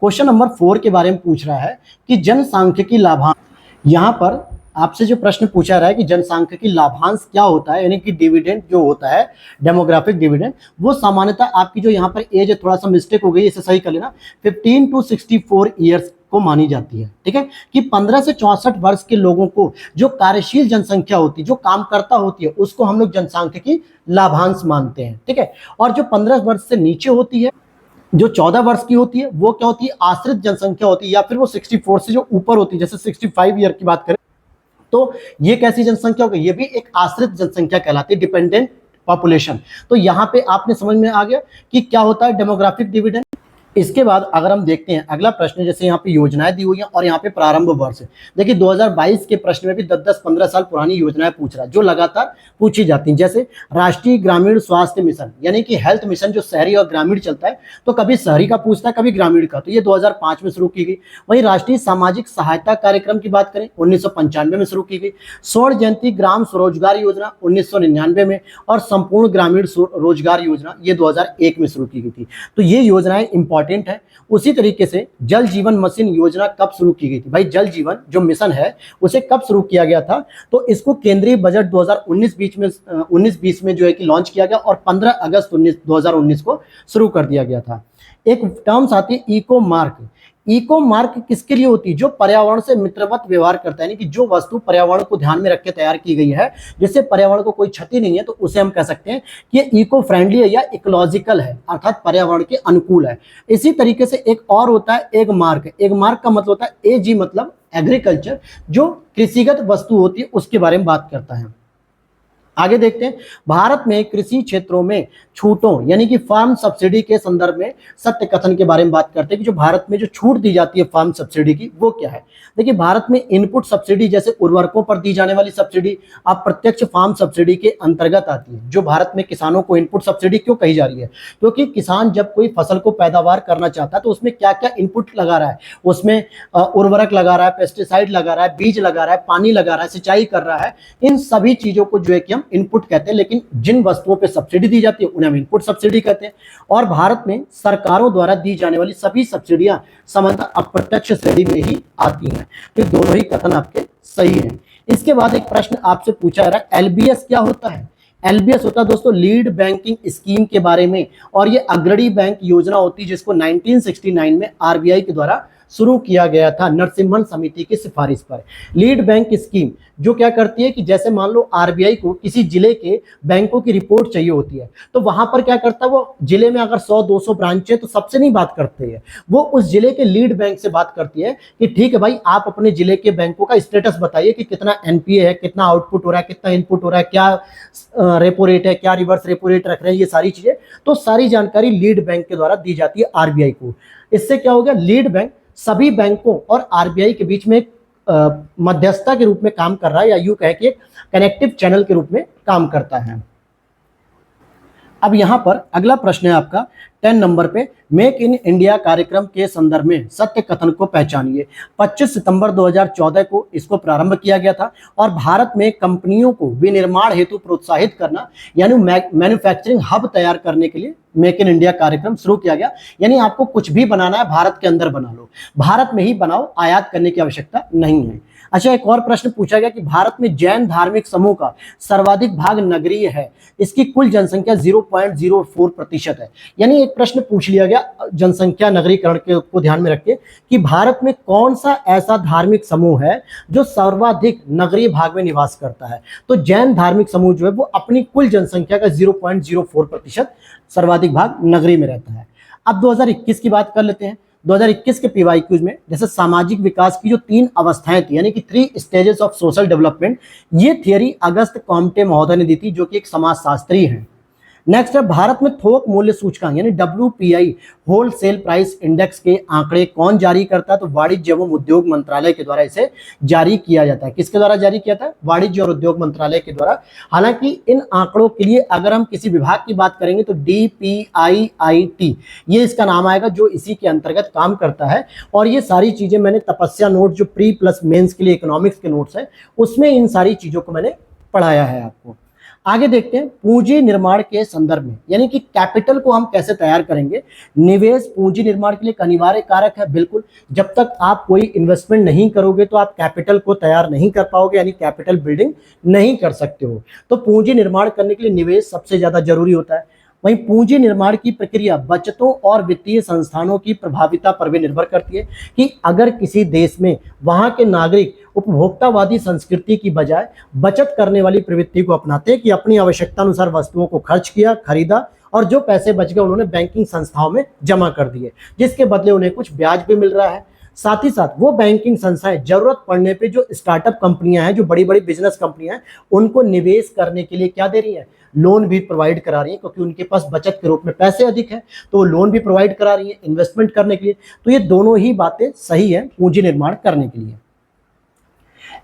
क्वेश्चन नंबर 4 के बारे में पूछ रहा है कि जनसांख्यिकी लाभांश। यहाँ पर आपसे जो प्रश्न पूछा रहा है कि जनसांख्यिकी लाभांश क्या होता है, यानी कि डिविडेंड जो होता है, डेमोग्राफिक डिविडेंड, वो सामान्यतः आपकी जो यहाँ पर एज है, थोड़ा सा मिस्टेक हो गई, इसे सही कर लेना, 15 to 64 ईयर्स को मानी जाती है। ठीक है, कि 15 से 64 वर्ष के लोगों को जो कार्यशील जनसंख्या होती है, जो काम करता होती है, उसको हम लोग जनसांख्यिकी लाभांश मानते हैं। ठीक है, और जो 15 वर्ष से नीचे होती है, जो 14 वर्ष की होती है, वो क्या होती है? आश्रित जनसंख्या होती है, या फिर वो 64 से जो ऊपर होती है, जैसे 65 ईयर की बात करें तो ये कैसी जनसंख्या होगी? ये भी एक आश्रित जनसंख्या कहलाती है, डिपेंडेंट पॉपुलेशन। तो यहाँ पे आपने समझ में आ गया कि क्या होता है डेमोग्राफिक डिविडेंड। इसके बाद अगर हम देखते हैं अगला प्रश्न, जैसे यहाँ पे योजनाएं दी हुई हैं और यहाँ पे प्रारंभ वर्ष। देखिए 2022 के प्रश्न में भी 10-15 साल पुरानी योजनाएं पूछ रहा है जो लगातार पूछी जाती हैं। जैसे राष्ट्रीय ग्रामीण स्वास्थ्य मिशन यानी कि हेल्थ मिशन जो शहरी और ग्रामीण चलता है, तो कभी शहरी का पूछता है कभी ग्रामीण का, तो ये 2005 में शुरू की गई। वहीं राष्ट्रीय सामाजिक सहायता कार्यक्रम की बात करें 1995 में शुरू की गई। स्वर्ण जयंती ग्राम स्वरोजगार योजना 1999 में, और संपूर्ण ग्रामीण रोजगार योजना ये 2001 में शुरू की गई थी। तो ये योजनाएं इंपॉर्टेंट है। उसी तरीके से जल जीवन मिशन योजना कब शुरू की गई थी? भाई जल जीवन जो मिशन है उसे कब शुरू किया गया था? तो इसको केंद्रीय बजट 2019-20 में जो है कि लॉन्च किया गया और 15 अगस्त 2019 को शुरू कर दिया गया था। एक टर्म्स आती है इको मार्क। इको मार्क किसके लिए होती है? जो पर्यावरण से मित्रवत व्यवहार करता है, यानी कि जो वस्तु पर्यावरण को ध्यान में रख के तैयार की गई है, जिससे पर्यावरण को कोई क्षति नहीं है, तो उसे हम कह सकते हैं कि ये इको फ्रेंडली है या इकोलॉजिकल है, अर्थात पर्यावरण के अनुकूल है। इसी तरीके से एक और होता है एग मार्क। एग मार्क का मतलब होता है एजी मतलब एग्रीकल्चर, जो कृषिगत वस्तु होती है उसके बारे में बात करता है। आगे देखते हैं, भारत में कृषि क्षेत्रों में छूटों यानी कि फार्म सब्सिडी के संदर्भ में सत्य कथन के बारे में बात करते हैं कि जो भारत में जो छूट दी जाती है फार्म सब्सिडी की वो क्या है। देखिए भारत में इनपुट सब्सिडी जैसे उर्वरकों पर दी जाने वाली सब्सिडी अप्रत्यक्ष फार्म सब्सिडी के अंतर्गत आती है। जो भारत में किसानों को इनपुट सब्सिडी क्यों कही जा रही है? क्योंकि किसान जब कोई फसल को पैदावार करना चाहता है तो उसमें क्या क्या इनपुट लगा रहा है, उसमें उर्वरक लगा रहा है, पेस्टिसाइड लगा रहा है, बीज लगा रहा है, पानी लगा रहा है, सिंचाई कर रहा है, इन सभी चीजों को जो है कि हम इनपुट कहते हैं। लेकिन जिन वस्तुओं पे सब्सिडी दी जाती है उन्हें हम इनपुट सब्सिडी कहते हैं। और भारत में सरकारों द्वारा दी जाने वाली सभी सब्सिडियां सामान्यतः अप्रत्यक्ष श्रेणी में ही आती हैं। तो दोनों ही कथन आपके सही हैं। इसके बाद एक प्रश्न आपसे पूछा जा रहा है, एलबीएस क्या होता है? एलबीएस होता है दोस्तों लीड बैंकिंग स्कीम के बारे में, और ये अग्रणी बैंक योजना होती है जिसको 1969 में आरबीआई के द्वारा शुरू किया गया था नरसिम्हन समिति की सिफारिश पर। लीड बैंक स्कीम जो क्या करती है कि जैसे मान लो आरबीआई को किसी जिले के बैंकों की रिपोर्ट चाहिए होती है, तो वहां पर क्या करता है वो जिले में अगर 100-200 ब्रांच है तो सबसे नहीं बात करते हैं, वो उस जिले के लीड बैंक से बात करती है कि ठीक है भाई आप अपने जिले के बैंकों का स्टेटस बताइए कि कितना एनपीए है, कितना आउटपुट हो रहा है, कितना इनपुट हो रहा है, क्या रेपो रेट है, क्या रिवर्स रेपो रेट रख रहे हैं, ये सारी चीजें। तो सारी जानकारी लीड बैंक के द्वारा दी जाती है आरबीआई को। इससे क्या हो गया, लीड बैंक सभी बैंकों और आरबीआई के बीच में एक मध्यस्थता के रूप में काम कर रहा है, या यूं कहे कि एक कनेक्टिव चैनल के रूप में काम करता है। अब यहां पर अगला प्रश्न है आपका 10 नंबर पे, मेक इन इंडिया कार्यक्रम के संदर्भ में सत्य कथन को पहचानिए। 25 सितंबर 2014 को इसको प्रारंभ किया गया था और भारत में कंपनियों को विनिर्माण हेतु प्रोत्साहित करना यानी मैन्युफैक्चरिंग हब तैयार करने के लिए मेक इन इंडिया कार्यक्रम शुरू किया गया। यानी आपको कुछ भी बनाना है भारत के अंदर बना लो, भारत में ही बनाओ, आयात करने की आवश्यकता नहीं है। अच्छा, एक और प्रश्न पूछा गया कि भारत में जैन धार्मिक समूह का सर्वाधिक भाग नगरीय है, इसकी कुल जनसंख्या 0.04% है। यानी एक प्रश्न पूछ लिया गया जनसंख्या नगरीकरण को ध्यान में रख के कि भारत में कौन सा ऐसा धार्मिक समूह है जो सर्वाधिक नगरीय भाग में निवास करता है। तो जैन धार्मिक समूह जो है वो अपनी कुल जनसंख्या का 0.04% सर्वाधिक भाग नगरीय में रहता है। अब 2021 की बात कर लेते हैं। 2021 के पीवाईक्यूज में जैसे सामाजिक विकास की जो 3 अवस्थाएं थी यानी कि 3 स्टेजेस ऑफ सोशल डेवलपमेंट, ये थियरी अगस्त कॉम्टे महोदय ने दी थी जो कि एक समाजशास्त्री हैं। नेक्स्ट है भारत में थोक मूल्य सूचकांक यानी WPI होलसेल प्राइस इंडेक्स के आंकड़े कौन जारी करता है? तो वाणिज्य एवं उद्योग मंत्रालय के द्वारा इसे जारी किया जाता है। किसके द्वारा जारी किया था? वाणिज्य और उद्योग मंत्रालय के द्वारा। हालांकि इन आंकड़ों के लिए अगर हम किसी विभाग की बात करेंगे तो DPIIT ये इसका नाम आएगा जो इसी के अंतर्गत काम करता है। और ये सारी चीजें मैंने तपस्या नोट जो प्री प्लस मेंस के लिए इकोनॉमिक्स के नोट्स है उसमें इन सारी चीजों को मैंने पढ़ाया है आपको। आगे देखते हैं पूंजी निर्माण के संदर्भ में यानी कि कैपिटल को हम कैसे तैयार करेंगे। निवेश पूंजी निर्माण के लिए एक अनिवार्य कारक है। बिल्कुल, जब तक आप कोई इन्वेस्टमेंट नहीं करोगे तो आप कैपिटल को तैयार नहीं कर पाओगे, यानी कैपिटल बिल्डिंग नहीं कर सकते हो। तो पूंजी निर्माण करने के लिए निवेश सबसे ज्यादा जरूरी होता है। वहीं पूंजी निर्माण की प्रक्रिया बचतों और वित्तीय संस्थानों की प्रभाविता पर भी निर्भर करती है कि अगर किसी देश में वहां के नागरिक उपभोक्तावादी संस्कृति की बजाय बचत करने वाली प्रवृत्ति को अपनाते हैं कि अपनी आवश्यकता अनुसार वस्तुओं को खर्च किया, खरीदा और जो पैसे बच गए उन्होंने बैंकिंग संस्थाओं में जमा कर दिए, जिसके बदले उन्हें कुछ ब्याज भी मिल रहा है। साथ ही साथ वो बैंकिंग संस्थाएं जरूरत पड़ने पे जो स्टार्टअप कंपनियां हैं, जो बड़ी बड़ी बिजनेस कंपनियां हैं, उनको निवेश करने के लिए क्या दे रही है, लोन भी प्रोवाइड करा रही है, क्योंकि उनके पास बचत के रूप में पैसे अधिक है, तो लोन भी प्रोवाइड करा रही है इन्वेस्टमेंट करने के लिए। तो ये दोनों ही बातें सही है पूंजी निर्माण करने के लिए।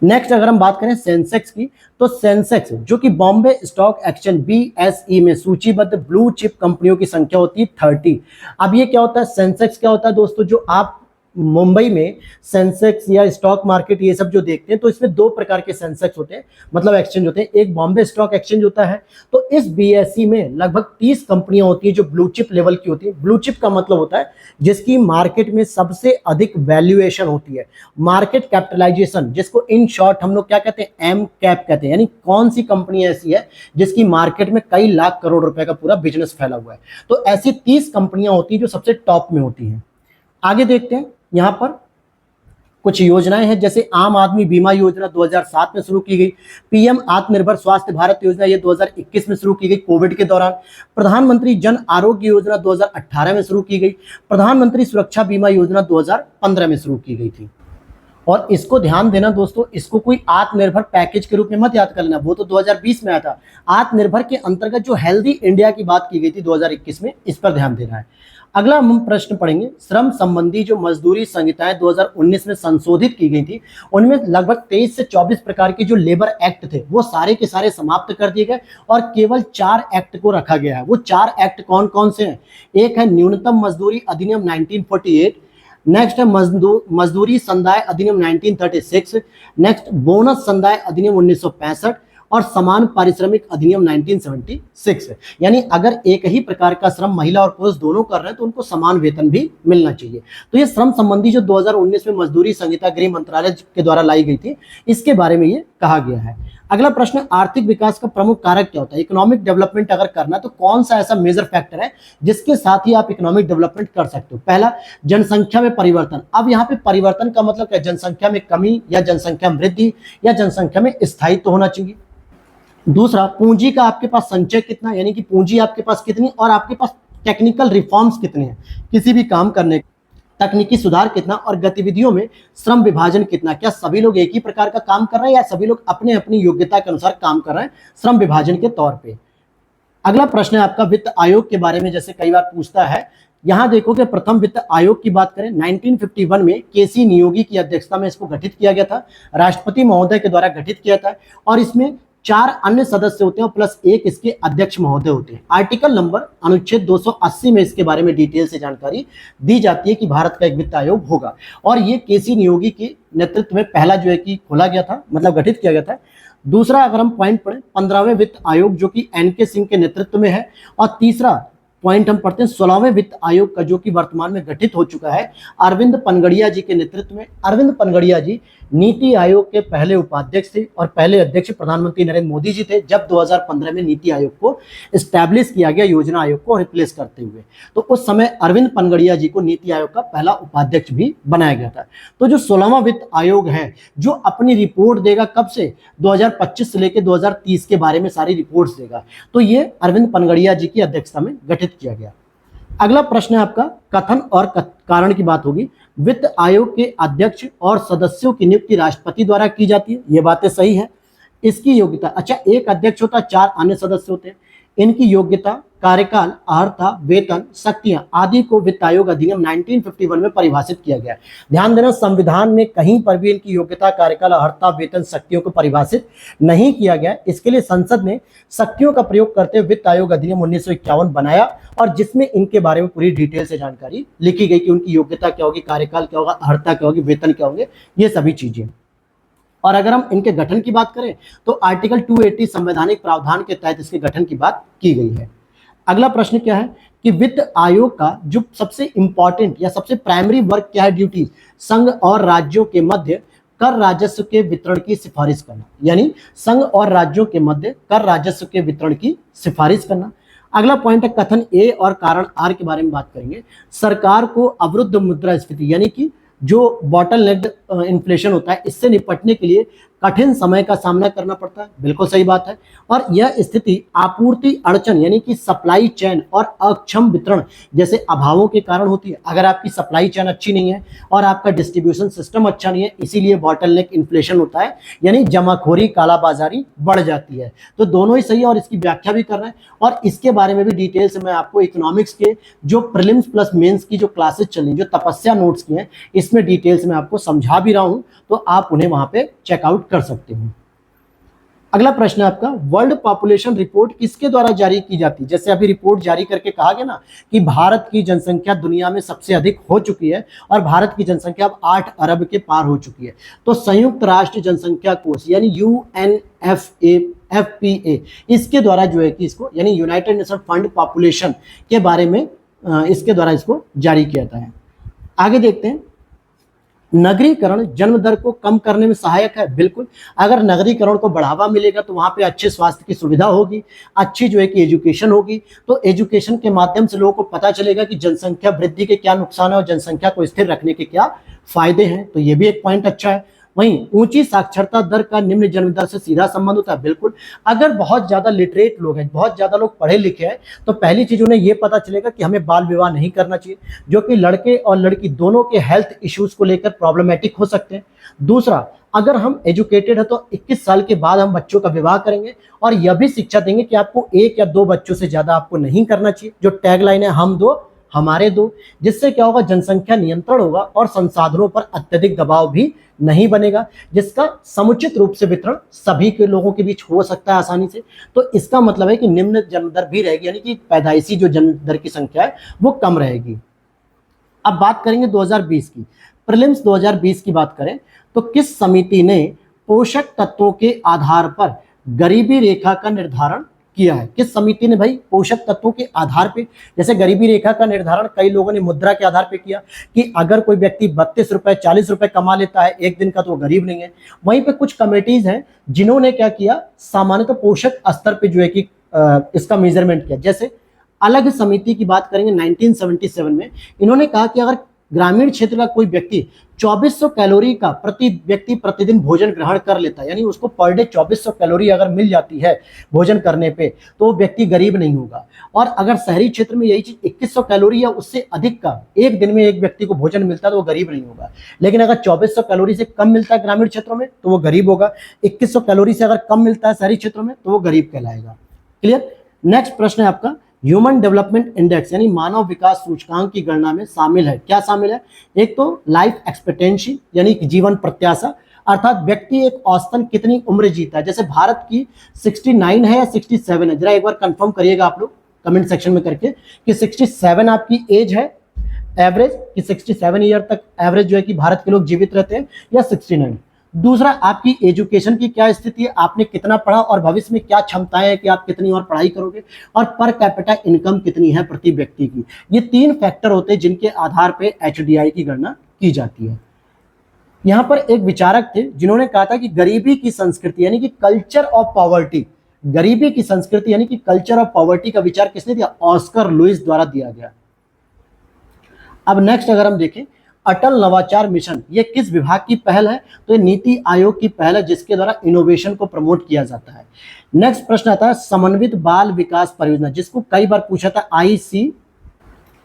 नेक्स्ट अगर हम बात करें सेंसेक्स की, तो सेंसेक्स जो कि बॉम्बे स्टॉक एक्सचेंज BSE में सूचीबद्ध ब्लू चिप कंपनियों की संख्या होती है 30। अब ये क्या होता है, सेंसेक्स क्या होता है दोस्तों, जो आप मुंबई में सेंसेक्स या स्टॉक मार्केट ये सब जो देखते हैं, तो इसमें दो प्रकार के सेंसेक्स होते हैं, मतलब एक्सचेंज होते हैं। एक बॉम्बे स्टॉक एक्सचेंज होता है, तो इस BSE में लगभग 30 कंपनियां होती है जो ब्लू चिप लेवल की होती है। ब्लू चिप का मतलब होता है जिसकी मार्केट में सबसे अधिक वैल्यूएशन होती है, मार्केट कैपिटलाइजेशन, जिसको इन शॉर्ट हम लोग क्या कहते हैं, एम कैप कहते हैं। यानी कौन सी कंपनी ऐसी है जिसकी मार्केट में कई लाख करोड़ रुपए का पूरा बिजनेस फैला हुआ है। तो ऐसी 30 कंपनियां होती है जो सबसे टॉप में होती हैं। आगे देखते हैं, यहां पर कुछ योजनाएं हैं, जैसे आम आदमी बीमा योजना 2007 में शुरू की गई, पीएम आत्मनिर्भर स्वास्थ्य भारत योजना ये 2021 में शुरू की गई कोविड के दौरान, प्रधानमंत्री जन आरोग्य योजना 2018 में शुरू की गई, प्रधानमंत्री सुरक्षा बीमा योजना 2015 में शुरू की गई थी। और इसको ध्यान देना दोस्तों, इसको कोई आत्मनिर्भर पैकेज के रूप में मत याद कर लेना, वो तो 2020 में आया था। आत्मनिर्भर के अंतर्गत जो हेल्दी इंडिया की बात की गई थी 2021 में, इस पर ध्यान देना है। अगला हम प्रश्न पढ़ेंगे, श्रम संबंधी जो मजदूरी संहिताएं 2019 में संशोधित की गई थी, उनमें लगभग 23 से 24 प्रकार के जो लेबर एक्ट थे वो सारे के सारे समाप्त कर दिए गए और केवल 4 एक्ट को रखा गया है। वो 4 एक्ट कौन कौन से हैं? एक है न्यूनतम मजदूरी अधिनियम 1948, नेक्स्ट है मजदूरी संदाय अधिनियम 1936, नेक्स्ट बोनस संदाय अधिनियम 1965 और समान पारिश्रमिक अधिनियम 1976। यानी अगर एक ही प्रकार का श्रम महिला और पुरुष दोनों कर रहे हैं तो उनको समान वेतन भी मिलना चाहिए। तो ये श्रम संबंधी जो 2019 में मजदूरी संहिता गृह मंत्रालय के द्वारा लाई गई थी, इसके बारे में ये कहा गया है। अगला प्रश्न, आर्थिक विकास का प्रमुख कारक क्या होता है? इकोनॉमिक डेवलपमेंट अगर करना तो कौन सा ऐसा मेजर फैक्टर है जिसके साथ ही आप इकोनॉमिक डेवलपमेंट कर सकते हो? पहला, जनसंख्या में परिवर्तन। अब यहाँ पे परिवर्तन का मतलब क्या? जनसंख्या में कमी या जनसंख्या में वृद्धि या जनसंख्या में स्थायित्व होना चाहिए। दूसरा, पूंजी का आपके पास संचय कितना, यानी कि पूंजी आपके पास कितनी और आपके पास टेक्निकल रिफॉर्म्स कितने हैं किसी भी काम करने, तकनीकी सुधार कितना और गतिविधियों में श्रम विभाजन कितना, क्या सभी लोग एक ही प्रकार का काम कर रहे हैं या सभी लोग अपने अपनी योग्यता के अनुसार काम कर रहे हैं श्रम विभाजन के तौर पे। अगला प्रश्न है आपका वित्त आयोग के बारे में, जैसे कई बार पूछता है। यहां देखो कि प्रथम वित्त आयोग की बात करें 1951 में केसी नियोगी की अध्यक्षता में इसको गठित किया गया था, राष्ट्रपति महोदय के द्वारा गठित किया था और इसमें 4 अन्य सदस्य होते हैं प्लस 1 इसके अध्यक्ष महोदय होते हैं। आर्टिकल नंबर अनुच्छेद 280 में इसके बारे में डिटेल से जानकारी दी जाती है कि भारत का एक वित्त आयोग होगा और ये केसी नियोगी के नेतृत्व में पहला जो है कि खोला गया था, मतलब गठित किया गया था। दूसरा अगर हम पॉइंट पढ़ें, 15वें वित्त आयोग जो कि एनके सिंह के नेतृत्व में है और तीसरा पॉइंट हम पढ़ते हैं 16वें वित्त आयोग का जो कि वर्तमान में गठित हो चुका है अरविंद पनगड़िया जी के नेतृत्व में। अरविंद पनगड़िया जी नीति आयोग के पहले उपाध्यक्ष थे और पहले अध्यक्ष प्रधानमंत्री नरेंद्र मोदी जी थे जब 2015 में नीति आयोग को एस्टैब्लिश किया गया योजना आयोग को रिप्लेस करते हुए। तो उस समय अरविंद पनगड़िया जी को नीति आयोग का पहला उपाध्यक्ष भी बनाया गया था। तो जो 16वां वित्त आयोग है जो अपनी रिपोर्ट देगा कब से, 2025 से लेकर 2030 के बारे में सारी रिपोर्ट्स देगा, तो ये अरविंद पनगड़िया जी की अध्यक्षता में गठित किया गया। अगला प्रश्न है आपका कथन और कारण की बात होगी। वित्त आयोग के अध्यक्ष और सदस्यों की नियुक्ति राष्ट्रपति द्वारा की जाती है, ये बातें सही है। इसकी योग्यता, अच्छा एक अध्यक्ष होता है, 4 अन्य सदस्य होते हैं। इनकी योग्यता, कार्यकाल, अर्हता, वेतन, शक्तियां आदि को वित्त आयोग अधिनियम 1951 में परिभाषित किया गया है। ध्यान देना, संविधान में कहीं पर भी इनकी योग्यता, कार्यकाल, अर्हता, वेतन, शक्तियों को परिभाषित नहीं किया गया। इसके लिए संसद ने शक्तियों का प्रयोग करते हुए वित्त आयोग अधिनियम 1951 बनाया और जिसमें इनके बारे में पूरी डिटेल से जानकारी लिखी गई कि उनकी योग्यता क्या होगी, कार्यकाल क्या होगा, अर्हता क्या होगी, वेतन क्या होंगे, ये सभी चीजें। और अगर हम इनके गठन की बात करें तो आर्टिकल 280 संवैधानिक प्रावधान के तहत इसके गठन की बात की गई है। अगला प्रश्न क्या है कि वित्त आयोग का जो सबसे इंपॉर्टेंट या सबसे प्राइमरी वर्क क्या है, ड्यूटी, संघ और राज्यों के मध्य कर राजस्व के वितरण की सिफारिश करना, यानी संघ और राज्यों के मध्य कर राजस्व के वितरण की सिफारिश करना। अगला पॉइंट है कथन ए और कारण आर के बारे में बात करेंगे। सरकार को अवरुद्ध मुद्रास्फीति यानी कि जो बॉटल नेक्ड इन्फ्लेशन होता है इससे निपटने के लिए कठिन समय का सामना करना पड़ता है, बिल्कुल सही बात है। और यह स्थिति आपूर्ति अड़चन यानी कि सप्लाई चेन और अक्षम वितरण जैसे अभावों के कारण होती है। अगर आपकी सप्लाई चेन अच्छी नहीं है और आपका डिस्ट्रीब्यूशन सिस्टम अच्छा नहीं है, इसीलिए बॉटलनेक इन्फ्लेशन होता है, यानी जमाखोरी कालाबाजारी बढ़ जाती है। तो दोनों ही सही है और इसकी व्याख्या भी कर रहे हैं, और इसके बारे में भी डिटेल से मैं आपको इकोनॉमिक्स के जो प्रीलिम्स प्लस मेंस की जो क्लासेस चली, जो तपस्या नोट्स की हैं, इसमें डिटेल्स में आपको समझा भी रहा हूं, तो आप उन्हें वहां पे चेकआउट कर सकते हो। अगला प्रश्न है आपका, वर्ल्ड पॉपुलेशन रिपोर्ट किसके द्वारा जारी की जाती है? जैसे अभी रिपोर्ट जारी करके कहा गया ना कि भारत की जनसंख्या दुनिया में सबसे अधिक हो चुकी है और भारत की जनसंख्या अब 8 अरब के पार हो चुकी है। तो संयुक्त राष्ट्र जनसंख्या कोष यानी UNFPA इसके द्वारा जो है कि इसको यानी यूनाइटेड नेशन फंड पॉपुलेशन के बारे में इसके द्वारा इसको जारी किया जाता है। आगे देखते हैं, नगरीकरण जन्म दर को कम करने में सहायक है। बिल्कुल, अगर नगरीकरण को बढ़ावा मिलेगा तो वहां पे अच्छे स्वास्थ्य की सुविधा होगी, अच्छी जो है कि एजुकेशन होगी, तो एजुकेशन के माध्यम से लोगों को पता चलेगा कि जनसंख्या वृद्धि के क्या नुकसान है और जनसंख्या को स्थिर रखने के क्या फायदे हैं। तो ये भी एक पॉइंट अच्छा है। वहीं ऊंची साक्षरता दर का निम्न जन्म दर से सीधा संबंध होता है। बिल्कुल, अगर बहुत ज्यादा लिटरेट लोग हैं, बहुत ज्यादा लोग पढ़े लिखे हैं, तो पहली चीज उन्हें यह पता चलेगा कि हमें बाल विवाह नहीं करना चाहिए, जो कि लड़के और लड़की दोनों के हेल्थ इश्यूज को लेकर प्रॉब्लमेटिक हो सकते हैं। दूसरा, अगर हम एजुकेटेड है तो 21 साल के बाद हम बच्चों का विवाह करेंगे, और यह भी शिक्षा देंगे कि आपको 1 या 2 बच्चों से ज्यादा आपको नहीं करना चाहिए। जो टैगलाइन है, हम 2 हमारे 2, जिससे क्या होगा, जनसंख्या नियंत्रण होगा और संसाधनों पर अत्यधिक दबाव भी नहीं बनेगा, जिसका समुचित रूप से वितरण सभी के लोगों के बीच हो सकता है आसानी से। तो इसका मतलब है कि निम्न जन्म दर भी रहेगी, यानी कि पैदाइशी जो जन्म दर की संख्या है वो कम रहेगी। अब बात करेंगे 2020 की, प्रीलिम्स 2020 की बात करें तो किस समिति ने पोषक तत्वों के आधार पर गरीबी रेखा का निर्धारण किया है? किस समिति ने भाई पोषक तत्वों के आधार पे, जैसे गरीबी रेखा का निर्धारण कई लोगों ने मुद्रा के आधार पे किया कि अगर कोई व्यक्ति 32 रुपए 40 रुपए कमा लेता है एक दिन का तो वो गरीब नहीं है। वहीं पे कुछ कमेटीज हैं जिन्होंने क्या किया, सामान्यतः पोषक स्तर पे जो है कि इसका मेजरमेंट किया। जैसे अलग समिति की बात करेंगे 1977 में, इन्होंने कहा कि अगर ग्रामीण क्षेत्र का कोई व्यक्ति 2400 कैलोरी का प्रति व्यक्ति प्रतिदिन भोजन ग्रहण कर लेता है, यानी उसको पर डे 2400 कैलोरी अगर मिल जाती है भोजन करने पे, तो वो व्यक्ति गरीब नहीं होगा। और अगर शहरी क्षेत्र में यही चीज 2100 कैलोरी या उससे अधिक का एक दिन में एक व्यक्ति को भोजन मिलता है तो वो गरीब नहीं होगा। लेकिन अगर 2400 कैलोरी से कम मिलता है ग्रामीण क्षेत्रों में तो वो गरीब होगा, 2100 कैलोरी से अगर कम मिलता है शहरी क्षेत्रों में तो वो गरीब कहलाएगा। क्लियर? नेक्स्ट प्रश्न है आपका, ह्यूमन डेवलपमेंट इंडेक्स यानी मानव विकास सूचकांक की गणना में शामिल है। क्या शामिल है? एक तो लाइफ एक्सपेक्टेंसी यानी कि जीवन प्रत्याशा, अर्थात व्यक्ति एक औसतन कितनी उम्र जीता है। जैसे भारत की 69 है या 67 है, जरा एक बार कंफर्म करिएगा आप लोग कमेंट सेक्शन में करके कि 67 आपकी एज है एवरेज, कि 67 ईयर तक एवरेज जो है कि भारत के लोग जीवित रहते हैं, या 69। दूसरा, आपकी एजुकेशन की क्या स्थिति है, आपने कितना पढ़ा और भविष्य में क्या क्षमताएं हैं कि आप कितनी और पढ़ाई करोगे, और पर कैपिटा इनकम कितनी है प्रति व्यक्ति की। ये 3 फैक्टर होते हैं जिनके आधार पे एचडीआई की गणना की जाती है। यहां पर एक विचारक थे जिन्होंने कहा था कि गरीबी की संस्कृति यानी कि कल्चर ऑफ पॉवर्टी, गरीबी की संस्कृति यानी कि कल्चर ऑफ पॉवर्टी का विचार किसने दिया? ऑस्कर लुइस द्वारा दिया गया। अब नेक्स्ट अगर हम देखें, अटल नवाचार मिशन ये किस विभाग की पहल है? तो ये नीति आयोग की पहल है जिसके द्वारा इनोवेशन को प्रमोट किया जाता है। नेक्स्ट प्रश्न आता है, समन्वित बाल विकास परियोजना, जिसको कई बार पूछा था IC,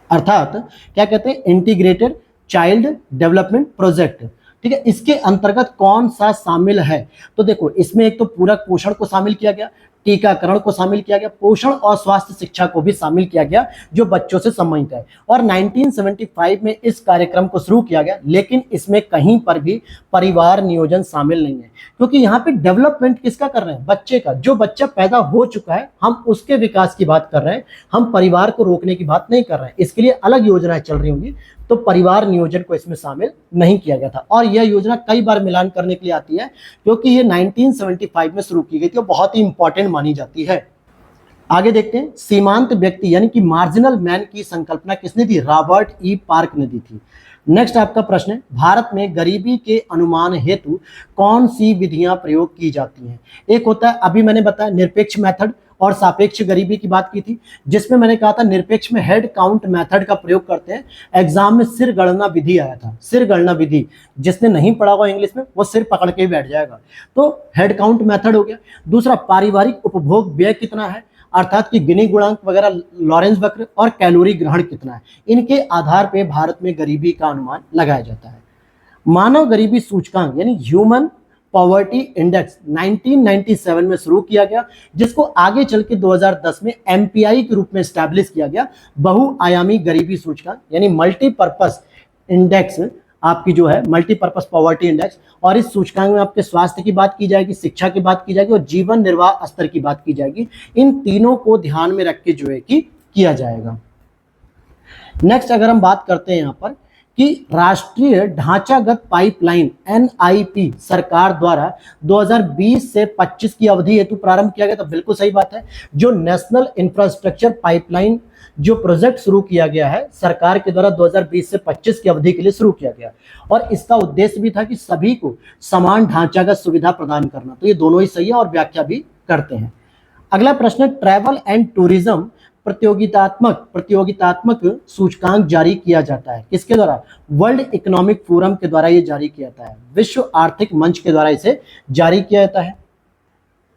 अर्थात क्या कहते हैं, इंटीग्रेटेड चाइल्ड डेवलपमेंट प्रोजेक्ट। ठीक है, इसके अंतर्गत कौन सा शामिल है? तो देखो, इसमें एक तो पूरक पोषण को शामिल किया गया, टीकाकरण को शामिल किया गया, पोषण और स्वास्थ्य शिक्षा को भी शामिल किया गया जो बच्चों से संबंधित है। और 1975 में इस कार्यक्रम को शुरू किया गया, लेकिन इसमें कहीं पर भी परिवार नियोजन शामिल नहीं है, क्योंकि यहाँ पे डेवलपमेंट किसका कर रहे हैं? बच्चे का। जो बच्चा पैदा हो चुका है हम उसके विकास की बात कर रहे हैं, हम परिवार को रोकने की बात नहीं कर रहे हैं। इसके लिए अलग योजनाएं चल रही होंगी, तो परिवार नियोजन को इसमें शामिल नहीं किया गया था। और यह योजना कई बार मिलान करने के लिए आती है क्योंकि ये 1975 में शुरू की गई थी और बहुत ही इंपॉर्टेंट मानी जाती है। आगे देखते हैं, सीमांत व्यक्ति यानी कि मार्जिनल मैन की संकल्पना किसने दी? रॉबर्ट ई पार्क ने दी थी। नेक्स्ट आपका प्रश्न है, भारत में गरीबी के अनुमान हेतु कौन सी विधियां प्रयोग की जाती हैं? एक होता है, अभी मैंने बताया, निरपेक्ष मेथड, और सापेक्ष गरीबी की बात की थी, जिसमें मैंने कहा था निरपेक्ष में हेड काउंट मेथड का प्रयोग करते हैं। एग्जाम में सिर गणना विधि आया था, सिर गणना विधि, जिसने नहीं पढ़ा हुआ इंग्लिश में वो सिर पकड़ के ही बैठ जाएगा। तो हेड काउंट मेथड हो गया। दूसरा, पारिवारिक उपभोग व्यय कितना है, अर्थात कि गिनी गुणांक वगैरह, लॉरेंस वक्र और कैलोरी ग्रहण कितना है, इनके आधार पर भारत में गरीबी का अनुमान लगाया जाता है। मानव गरीबी सूचकांक यानी ह्यूमन पॉवर्टी इंडेक्स 1997 में शुरू किया गया, जिसको आगे चल के 2010 में एमपीआई के रूप में स्टैब्लिश किया गया, बहुआयामी गरीबी सूचकांक यानी मल्टीपर्पस इंडेक्स, आपकी जो है मल्टीपर्पस पॉवर्टी इंडेक्स। और इस सूचकांक में आपके स्वास्थ्य की बात की जाएगी, शिक्षा की बात की जाएगी और जीवन निर्वाह स्तर की बात की जाएगी। इन तीनों को ध्यान में रख के जो है कि किया जाएगा। नेक्स्ट अगर हम बात करते हैं यहाँ पर कि राष्ट्रीय ढांचागत पाइपलाइन एनआईपी सरकार द्वारा 2020 से 25 की अवधि हेतु प्रारंभ किया गया, तो बिल्कुल सही बात है। जो नेशनल इंफ्रास्ट्रक्चर पाइपलाइन जो प्रोजेक्ट शुरू किया गया है सरकार के द्वारा 2020 से 25 की अवधि के लिए शुरू किया गया, और इसका उद्देश्य भी था कि सभी को समान ढांचागत सुविधा प्रदान करना। तो ये दोनों ही सही है और व्याख्या भी करते हैं। अगला प्रश्न, ट्रैवल एंड टूरिज्म प्रतियोगितात्मक सूचकांक जारी किया जाता है किसके द्वारा, वर्ल्ड इकोनॉमिक फोरम के द्वारा ये जारी किया जाता है, विश्व आर्थिक मंच के द्वारा इसे जारी किया जाता है।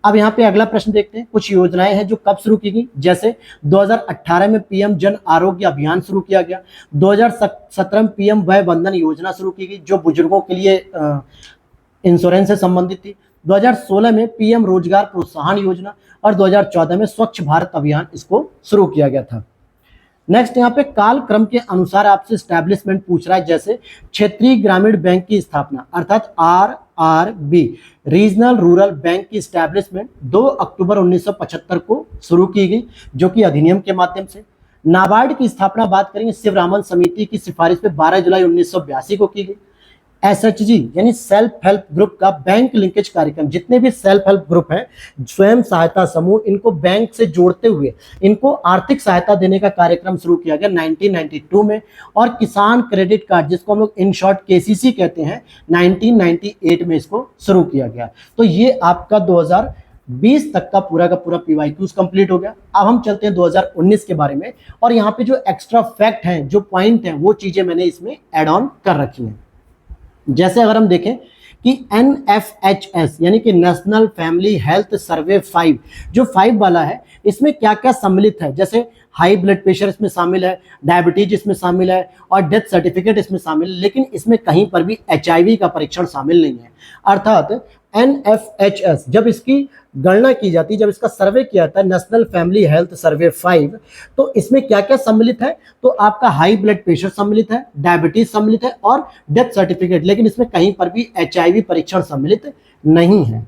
अब यहाँ पे अगला प्रश्न देखते हैं, कुछ योजनाएं हैं जो कब शुरू की गई, जैसे 2018 में पीएम जन आरोग्य अभियान शुरू किया गया, 2017 में पीएम वय वंदन योजना शुरू की गई जो बुजुर्गों के लिए इंश्योरेंस से संबंधित थी, 2016 में पीएम रोजगार प्रोत्साहन योजना और 2014 में स्वच्छ भारत अभियान इसको शुरू किया गया था। नेक्स्ट यहाँ पे काल क्रम के अनुसार आपसे स्टैब्लिशमेंट पूछ रहा है, जैसे क्षेत्रीय ग्रामीण बैंक की स्थापना अर्थात आरआरबी रीजनल रूरल बैंक की स्टैब्लिशमेंट 2 अक्टूबर 1975 को शुरू की गई जो कि अधिनियम के माध्यम से। नाबार्ड की स्थापना बात करेंगे शिवरामन समिति की सिफारिश पे 12 जुलाई 1982 को की गई। एसएचजी यानी सेल्फ हेल्प ग्रुप का बैंक लिंकेज कार्यक्रम, जितने भी सेल्फ हेल्प ग्रुप हैं, स्वयं सहायता समूह, इनको बैंक से जोड़ते हुए इनको आर्थिक सहायता देने का कार्यक्रम शुरू किया गया 1992 में। और किसान क्रेडिट कार्ड जिसको हम लोग इन शॉर्ट केसीसी कहते हैं 1998 में इसको शुरू किया गया। तो ये आपका 2020 तक का पूरा पीवाईक्यूज कंप्लीट हो गया। अब हम चलते हैं 2019 के बारे में, और यहाँ पे जो एक्स्ट्रा फैक्ट हैं, जो पॉइंट हैं, वो चीजें मैंने इसमें एड ऑन कर रखी हैं। जैसे अगर हम देखें कि NFHS यानी कि नेशनल फैमिली हेल्थ सर्वे 5, जो 5 वाला है, इसमें क्या क्या सम्मिलित है, जैसे हाई ब्लड प्रेशर इसमें शामिल है, डायबिटीज इसमें शामिल है और डेथ सर्टिफिकेट इसमें शामिल है, लेकिन इसमें कहीं पर भी HIV का परीक्षण शामिल नहीं है। अर्थात NFHS जब इसकी गणना की जाती है, जब इसका सर्वे किया जाता है नेशनल फैमिली हेल्थ सर्वे 5, तो इसमें क्या क्या सम्मिलित है, तो आपका हाई ब्लड प्रेशर सम्मिलित है, डायबिटीज सम्मिलित है और डेथ सर्टिफिकेट, लेकिन इसमें कहीं पर भी HIV परीक्षण सम्मिलित नहीं है।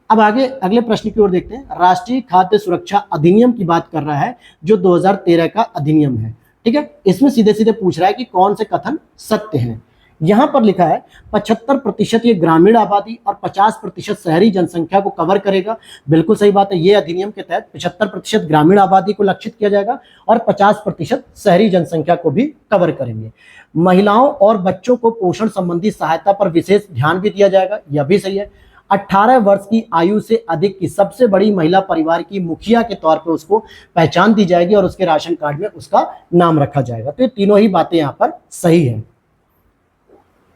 अब आगे अगले प्रश्न की ओर देखते हैं। राष्ट्रीय खाद्य सुरक्षा अधिनियम की बात कर रहा है जो 2013 का अधिनियम है, ठीक है। इसमें सीधे सीधे पूछ रहा है कि कौन से कथन सत्य हैं। यहां पर लिखा है 75% ये ग्रामीण आबादी और 50% शहरी जनसंख्या को कवर करेगा। बिल्कुल सही बात है, ये अधिनियम के तहत 75% ग्रामीण आबादी को लक्षित किया जाएगा और 50% शहरी जनसंख्या को भी कवर करेंगे। महिलाओं और बच्चों को पोषण संबंधी सहायता पर विशेष ध्यान भी दिया जाएगा, यह भी सही है। 18 वर्ष की आयु से अधिक की सबसे बड़ी महिला परिवार की मुखिया के तौर पर उसको पहचान दी जाएगी और उसके राशन कार्ड में उसका नाम रखा जाएगा। तो ये तीनों ही बातें यहाँ पर सही है।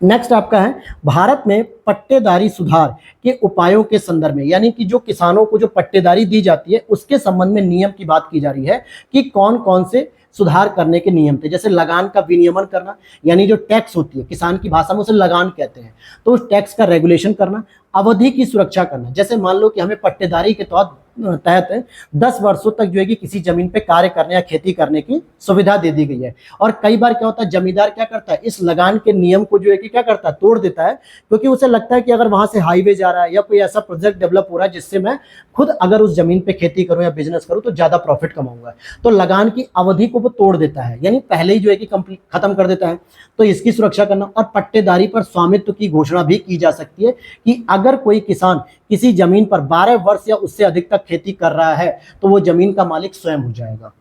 नेक्स्ट आपका है भारत में पट्टेदारी सुधार के उपायों के संदर्भ में, यानी कि जो किसानों को जो पट्टेदारी दी जाती है उसके संबंध में नियम की बात की जा रही है कि कौन कौन से सुधार करने के नियम थे। जैसे लगान का विनियमन करना, यानी जो टैक्स होती है किसान की भाषा में उसे लगान कहते हैं, तो उस टैक्स का रेगुलेशन करना। अवधि की सुरक्षा करना, जैसे मान लो कि हमें पट्टेदारी के तहत 10 वर्षों तक जो है कि किसी जमीन पे कार्य करने या खेती करने की सुविधा दे दी गई है, और कई बार क्या होता है जमींदार क्या करता है इस लगान के नियम को जो है कि क्या करता है तोड़ देता है, क्योंकि उसे लगता है कि अगर वहां से हाईवे जा रहा है या कोई ऐसा प्रोजेक्ट डेवलप हो रहा है जिससे मैं खुद अगर उस जमीन पे खेती करूं या बिजनेस करूं तो ज्यादा प्रॉफिट कमाऊंगा, तो लगान की अवधि को वो तोड़ देता है, यानी पहले ही जो है कि कंप्लीट खत्म कर देता है। तो इसकी सुरक्षा करना। और पट्टेदारी पर स्वामित्व की घोषणा भी की जा सकती है कि अगर कोई किसान किसी जमीन पर 12 वर्ष या उससे अधिक तक खेती कर रहा है तो वो जमीन का मालिक स्वयं हो जाएगा।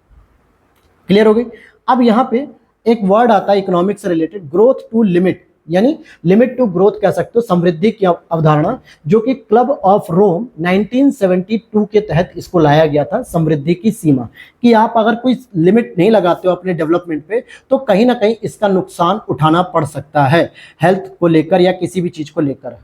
क्लियर हो गई। अब यहां पे एक वर्ड आता है इकोनॉमिक्स से रिलेटेड, ग्रोथ टू लिमिट, यानी लिमिट टू ग्रोथ कह सकते हो, समृद्धि की अवधारणा, जो कि क्लब ऑफ रोम 1972 के तहत इसको लाया गया था। समृद्धि की सीमा कि आप अगर कोई लिमिट नहीं लगाते हो अपने डेवलपमेंट पे तो कहीं ना कहीं इसका नुकसान उठाना पड़ सकता है, हेल्थ को लेकर या किसी भी चीज को लेकर।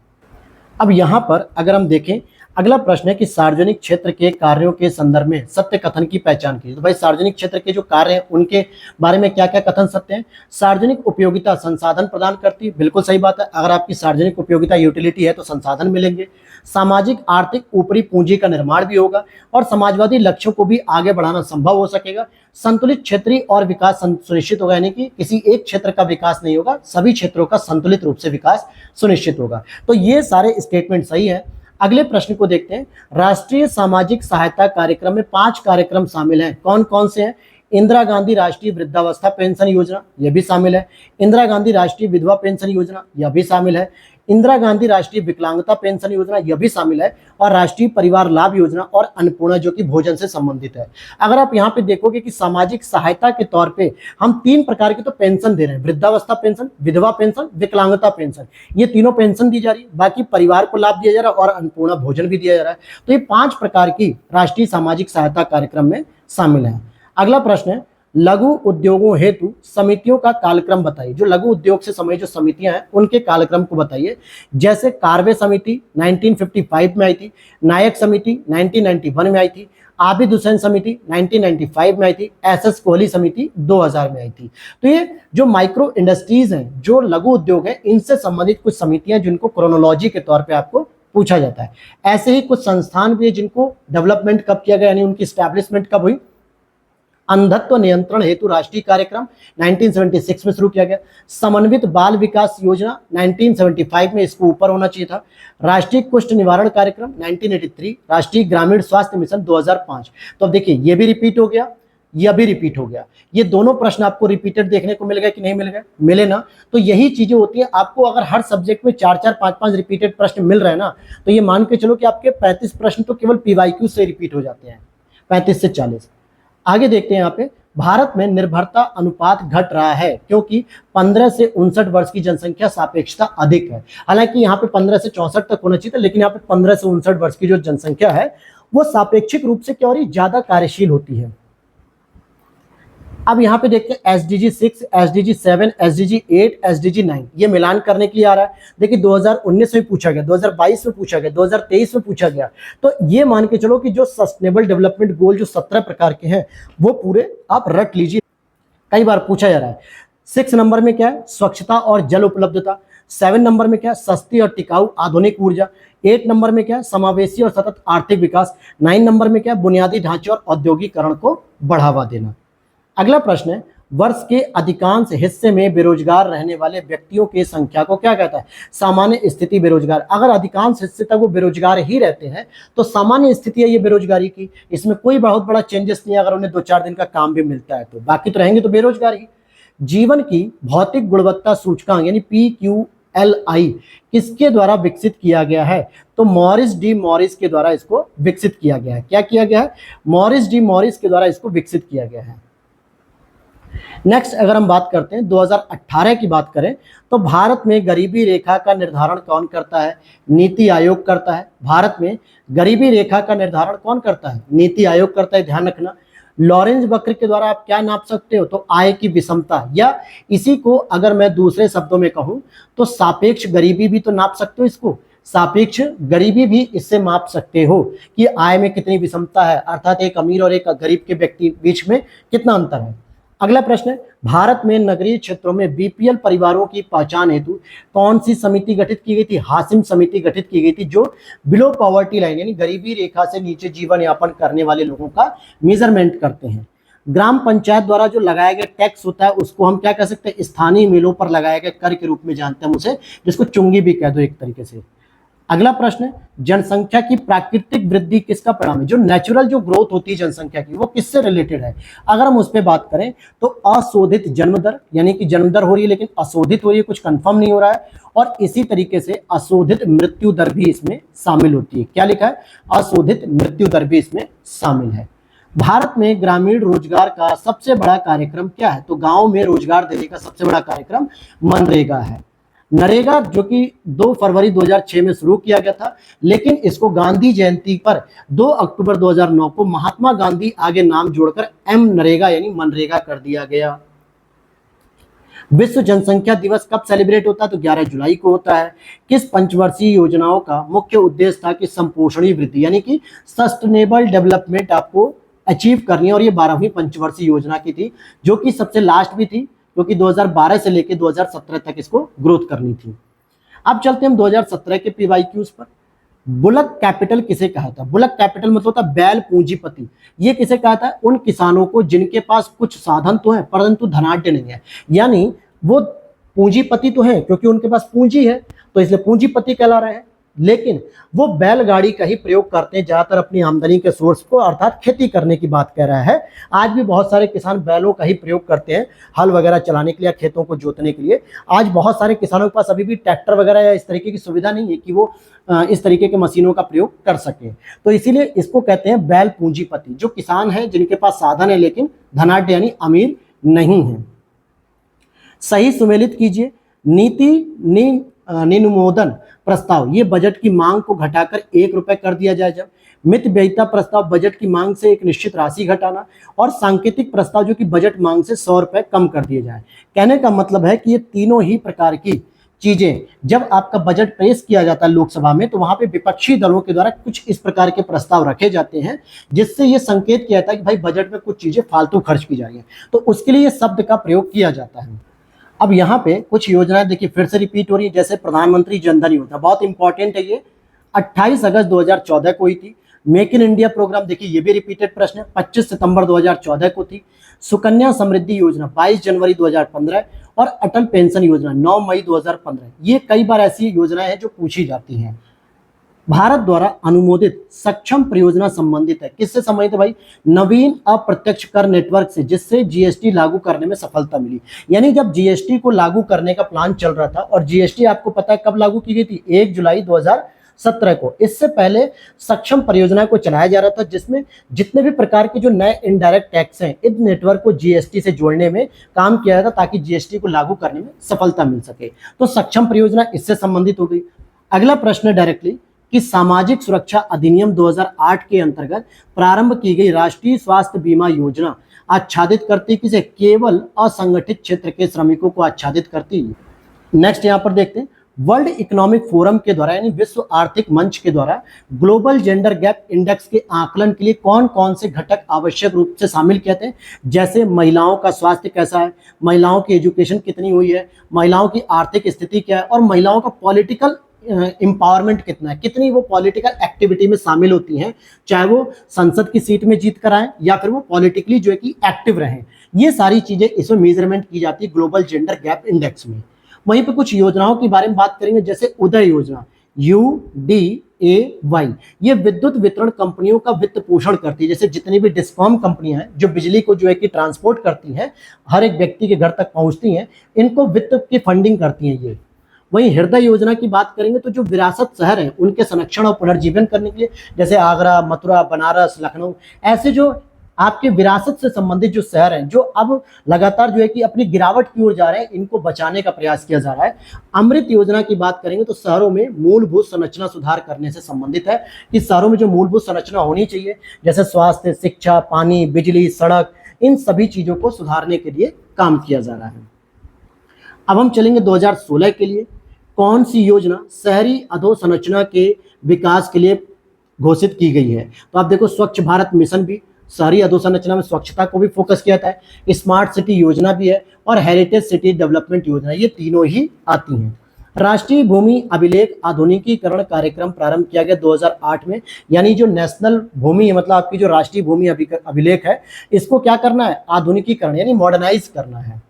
अब यहां पर अगर हम देखें, अगला प्रश्न है कि सार्वजनिक क्षेत्र के कार्यों के संदर्भ में सत्य कथन की पहचान कीजिए। तो भाई सार्वजनिक क्षेत्र के जो कार्य हैं उनके बारे में क्या क्या कथन सत्य हैं। सार्वजनिक उपयोगिता संसाधन प्रदान करती है, बिल्कुल सही बात है। अगर आपकी सार्वजनिक उपयोगिता यूटिलिटी है तो संसाधन मिलेंगे। सामाजिक आर्थिक ऊपरी पूंजी का निर्माण भी होगा और समाजवादी लक्ष्यों को भी आगे बढ़ाना संभव हो सकेगा। संतुलित क्षेत्रीय और विकास सुनिश्चित होगा, यानी कि किसी एक क्षेत्र का विकास नहीं होगा, सभी क्षेत्रों का संतुलित रूप से विकास सुनिश्चित होगा। तो ये सारे स्टेटमेंट सही है। अगले प्रश्न को देखते हैं। राष्ट्रीय सामाजिक सहायता कार्यक्रम में 5 कार्यक्रम शामिल हैं, कौन कौन से हैं। इंदिरा गांधी राष्ट्रीय वृद्धावस्था पेंशन योजना, यह भी शामिल है। इंदिरा गांधी राष्ट्रीय विधवा पेंशन योजना, यह भी शामिल है। इंदिरा गांधी राष्ट्रीय विकलांगता पेंशन योजना, यह भी शामिल है। और राष्ट्रीय परिवार लाभ योजना और अन्नपूर्णा, जो कि भोजन से संबंधित है। अगर आप यहाँ पे देखोगे कि सामाजिक सहायता के तौर पे हम 3 प्रकार की तो पेंशन दे रहे हैं, वृद्धावस्था पेंशन, विधवा पेंशन, विकलांगता पेंशन, ये तीनों पेंशन दी जा रही है। बाकी परिवार को लाभ दिया जा रहा है और अन्नपूर्णा भोजन भी दिया जा रहा है। तो ये 5 प्रकार की राष्ट्रीय सामाजिक सहायता कार्यक्रम में शामिल है। अगला प्रश्न है, लघु उद्योगों हेतु समितियों का कालक्रम बताइए। जो लघु उद्योग से संबंधित जो समितियां हैं उनके कालक्रम को बताइए। जैसे कार्वे समिति 1955 में आई थी, नायक समिति 1991 में आई थी, आबिद हुसैन समिति 1995 में आई थी, एसएस कोहली समिति 2000 में आई थी। तो ये जो माइक्रो इंडस्ट्रीज हैं, जो लघु उद्योग है, इनसे संबंधित कुछ समितियां जिनको क्रोनोलॉजी के तौर पे आपको पूछा जाता है। ऐसे ही कुछ संस्थान भी है जिनको डेवलपमेंट कब किया गया, यानी उनकी स्टैब्लिशमेंट कब हुई। अंधत्व नियंत्रण हेतु राष्ट्रीय कार्यक्रम 1976 में शुरू किया गया। समन्वित बाल विकास योजना 1975 में, इसको ऊपर होना चाहिए था। राष्ट्रीय कुष्ठ निवारण कार्यक्रम 1983, राष्ट्रीय ग्रामीण स्वास्थ्य मिशन 2005। तो अब देखिए ये भी रिपीट हो गया, यह भी रिपीट हो गया। ये दोनों प्रश्न आपको रिपीटेड देखने को मिल गए कि नहीं मिल गए, मिले ना। तो यही चीजें होती है, आपको अगर हर सब्जेक्ट में 4-4, 5-5 रिपीटेड प्रश्न मिल रहे हैं ना, तो ये मान के चलो कि आपके 35 प्रश्न तो केवल पीवाईक्यू से रिपीट हो जाते हैं, 35 से 40। आगे देखते हैं यहाँ पे, भारत में निर्भरता अनुपात घट रहा है क्योंकि 15 से 59 वर्ष की जनसंख्या सापेक्षता अधिक है। हालांकि यहाँ पे 15 से 64 तक होना चाहिए था, लेकिन यहाँ पे 15 से 59 वर्ष की जो जनसंख्या है वो सापेक्षिक रूप से क्या हो रही है, ज्यादा कार्यशील होती है। अब यहाँ पे देखते हैं SDG 6, SDG 7, SDG 8, SDG 9, ये मिलान करने के लिए आ रहा है। देखिए 2019 में पूछा गया, 2022 में पूछा गया, 2023 में पूछा गया। तो ये मान के चलो कि जो सस्टेनेबल डेवलपमेंट गोल जो 17 प्रकार के हैं वो पूरे आप रट लीजिए, कई बार पूछा जा रहा है। 6 नंबर में क्या है, स्वच्छता और जल उपलब्धता। 7 नंबर में क्या है, सस्ती और टिकाऊ आधुनिक ऊर्जा। 8 नंबर में क्या है, समावेशी और सतत आर्थिक विकास। 9 नंबर में क्या है, बुनियादी ढांचे और औद्योगिकरण को बढ़ावा देना। अगला प्रश्न है, वर्ष के अधिकांश हिस्से में बेरोजगार रहने वाले व्यक्तियों की संख्या को क्या कहता है, सामान्य स्थिति बेरोजगार। अगर अधिकांश हिस्से तक वो बेरोजगार ही रहते हैं तो सामान्य स्थिति है ये बेरोजगारी की, इसमें कोई बहुत बड़ा चेंजेस नहीं है। अगर उन्हें 2-4 दिन का काम भी मिलता है तो बाकी तो रहेंगे तो बेरोजगार ही। जीवन की भौतिक गुणवत्ता सूचकांक यानी PQLI किसके द्वारा विकसित किया गया है, तो मॉरिस डी मॉरिस के द्वारा इसको विकसित किया गया है। क्या किया गया है, मॉरिस डी मॉरिस के द्वारा इसको विकसित किया गया है। नेक्स्ट अगर हम बात करते हैं 2018 की बात करें तो भारत में गरीबी रेखा का निर्धारण कौन करता है, नीति आयोग करता है। भारत में गरीबी रेखा का निर्धारण कौन करता है, नीति आयोग करता है, ध्यान रखना। लॉरेंज वक्र के द्वारा आप क्या नाप सकते हो, तो आय की विषमता, या इसी को अगर मैं दूसरे शब्दों में कहूं तो सापेक्ष गरीबी भी तो नाप सकते हो। इसको सापेक्ष गरीबी भी इससे माप सकते हो कि आय में कितनी विषमता है, अर्थात एक अमीर और एक गरीब के व्यक्ति बीच में कितना अंतर है। अगला प्रश्न है, भारत में नगरीय क्षेत्रों में बीपीएल परिवारों की पहचान हेतु कौन सी समिति गठित की गई थी, हासिम समिति गठित की गई थी, जो बिलो पॉवर्टी लाइन यानी गरीबी रेखा से नीचे जीवन यापन करने वाले लोगों का मेजरमेंट करते हैं। ग्राम पंचायत द्वारा जो लगाया गया टैक्स होता है उसको हम क्या कह सकते हैं, स्थानीय मिलों पर लगाया गया कर के रूप में जानते हैं हम उसे, जिसको चुंगी भी कह दो एक तरीके से। अगला प्रश्न है, जनसंख्या की प्राकृतिक वृद्धि किसका परिणाम है, जो नेचुरल जो ग्रोथ होती है जनसंख्या की वो किससे रिलेटेड है। अगर हम उस पर बात करें तो अशोधित जन्म दर, यानी कि जन्म दर हो रही है लेकिन अशोधित हो रही है, कुछ कंफर्म नहीं हो रहा है, और इसी तरीके से अशोधित मृत्यु दर भी इसमें शामिल होती है। क्या लिखा है, अशोधित मृत्यु दर भी इसमें शामिल है। भारत में ग्रामीण रोजगार का सबसे बड़ा कार्यक्रम क्या है, तो गांव में रोजगार देने का सबसे बड़ा कार्यक्रम मनरेगा है। नरेगा जो कि 2 फरवरी 2006 में शुरू किया गया था, लेकिन इसको गांधी जयंती पर 2 अक्टूबर 2009 को महात्मा गांधी आगे नाम जोड़कर एम नरेगा यानी मनरेगा कर दिया गया। विश्व जनसंख्या दिवस कब सेलिब्रेट होता है? तो 11 जुलाई को होता है। किस पंचवर्षीय योजनाओं का मुख्य उद्देश्य था कि संपोषणीय वृद्धि यानी कि सस्टेनेबल डेवलपमेंट आपको अचीव करनी है, और ये 12वीं पंचवर्षीय योजना की थी, जो कि सबसे लास्ट भी थी, क्योंकि 2012 से लेकर 2017 तक इसको ग्रोथ करनी थी। अब चलते हैं हम 2017 के पीवाईक्यूज पर। बुलक कैपिटल किसे कहा था? बुलक कैपिटल मतलब होता है बैल पूंजीपति। ये किसे कहा था? उन किसानों को जिनके पास कुछ साधन तो है परंतु धनाढ्य नहीं है, यानी वो पूंजीपति तो है क्योंकि उनके पास पूंजी है, तो इसलिए पूंजीपति कहला रहे हैं, लेकिन वो बैलगाड़ी का ही प्रयोग करते हैं ज्यादातर अपनी आमदनी के सोर्स को, अर्थात खेती करने की बात कह रहा है। आज भी बहुत सारे किसान बैलों का ही प्रयोग करते हैं हल वगैरह चलाने के लिए, खेतों को जोतने के लिए। आज बहुत सारे किसानों के पास अभी भी ट्रैक्टर वगैरह या इस तरीके की सुविधा नहीं है कि वो इस तरीके के मशीनों का प्रयोग कर सके, तो इसीलिए इसको कहते हैं बैल पूंजीपति, जो किसान है जिनके पास साधन है लेकिन धनाढ्य यानी अमीर नहीं है। सही सुमेलित कीजिए। नीति निनुमोदन प्रस्ताव, ये बजट की मांग को घटाकर 1 रुपए कर दिया जाए जब। मित व्ययिता प्रस्ताव, बजट की मांग से एक निश्चित राशि घटाना। और सांकेतिक प्रस्ताव, जो कि बजट मांग से 100 रुपए कम कर दिए जाए। कहने का मतलब है कि ये तीनों ही प्रकार की चीजें जब आपका बजट पेश किया जाता है लोकसभा में, तो वहां पे विपक्षी दलों के द्वारा कुछ इस प्रकार के प्रस्ताव रखे जाते हैं, जिससे ये संकेत किया जाता है कि भाई बजट में कुछ चीजें फालतू खर्च की जा रही है, तो उसके लिए शब्द का प्रयोग किया जाता है। अब यहाँ पे कुछ योजनाएं देखिए फिर से रिपीट हो रही है, जैसे प्रधानमंत्री जनधन योजना, बहुत इंपॉर्टेंट है ये, 28 अगस्त 2014 को हुई थी। मेक इन इंडिया प्रोग्राम देखिए ये भी रिपीटेड प्रश्न है, 25 सितंबर 2014 को थी। सुकन्या समृद्धि योजना 22 जनवरी 2015 और अटल पेंशन योजना 9 मई 2015। ये कई बार ऐसी योजनाएं हैं जो पूछी जाती हैं। भारत द्वारा अनुमोदित सक्षम परियोजना संबंधित है, किससे संबंधित है भाई? नवीन अप्रत्यक्ष कर नेटवर्क से, जिससे जीएसटी लागू करने में सफलता मिली। यानी जब जीएसटी को लागू करने का प्लान चल रहा था, और जीएसटी आपको पता है कब लागू की गई थी? 1 जुलाई 2017 को। इससे पहले सक्षम परियोजना को चलाया जा रहा था, जिसमें जितने भी प्रकार के जो नए इनडायरेक्ट टैक्स हैं, इस नेटवर्क को जीएसटी से जोड़ने में काम किया जाता, ताकि जीएसटी को लागू करने में सफलता मिल सके। तो सक्षम परियोजना इससे संबंधित हो गई। अगला प्रश्न है डायरेक्टली कि सामाजिक सुरक्षा अधिनियम 2008 के अंतर्गत प्रारंभ की गई राष्ट्रीय स्वास्थ्य बीमा योजना आच्छादित करती किसे? केवल असंगठित क्षेत्र के श्रमिकों को आच्छादित करती। नेक्स्ट यहां पर देखते हैं, वर्ल्ड इकोनॉमिक फोरम के द्वारा यानी विश्व आर्थिक मंच के द्वारा ग्लोबल जेंडर गैप इंडेक्स के आकलन के लिए कौन कौन से घटक आवश्यक रूप से शामिल किए थे? जैसे महिलाओं का स्वास्थ्य कैसा है, महिलाओं की एजुकेशन कितनी हुई है, महिलाओं की आर्थिक स्थिति क्या है, और महिलाओं का पॉलिटिकल एम्पावरमेंट कितना है, कितनी वो पॉलिटिकल एक्टिविटी में शामिल होती हैं, चाहे वो संसद की सीट में जीत कर आए या फिर वो पॉलिटिकली जो है कि एक्टिव रहें। ये सारी चीजें इसमें मेजरमेंट की जाती है ग्लोबल जेंडर गैप इंडेक्स में। वहीं पे कुछ योजनाओं के बारे में बात करेंगे, जैसे उदय योजना UDAY, ये विद्युत वितरण कंपनियों का वित्त पोषण करती है। जैसे जितनी भी डिस्कॉम कंपनियां हैं जो बिजली को जो है कि ट्रांसपोर्ट करती हैं, हर एक व्यक्ति के घर तक पहुंचती हैं, इनको वित्त की फंडिंग करती हैं ये। वहीं हृदय योजना की बात करेंगे तो जो विरासत शहर हैं उनके संरक्षण और पुनर्जीवन करने के लिए, जैसे आगरा, मथुरा, बनारस, लखनऊ, ऐसे जो आपके विरासत से संबंधित जो शहर हैं, जो अब लगातार जो है कि अपनी गिरावट की ओर जा रहे हैं, इनको बचाने का प्रयास किया जा रहा है। अमृत योजना की बात करेंगे तो शहरों में मूलभूत संरचना सुधार करने से संबंधित है, कि शहरों में जो मूलभूत संरचना होनी चाहिए, जैसे स्वास्थ्य, शिक्षा, पानी, बिजली, सड़क, इन सभी चीजों को सुधारने के लिए काम किया जा रहा है। अब हम चलेंगे 2016 के लिए। कौन सी योजना शहरी अधोसंरचना के विकास के लिए घोषित की गई है? तो आप देखो, स्वच्छ भारत मिशन भी शहरी अधोसंरचना में स्वच्छता को भी फोकस किया था, स्मार्ट सिटी योजना भी है, और हेरिटेज सिटी डेवलपमेंट योजना, ये तीनों ही आती हैं। राष्ट्रीय भूमि अभिलेख आधुनिकीकरण कार्यक्रम प्रारंभ किया गया 2008 में, यानी जो नेशनल भूमि मतलब आपकी जो राष्ट्रीय भूमि अभिलेख है, इसको क्या करना है? आधुनिकीकरण यानी मॉडर्नाइज करना है।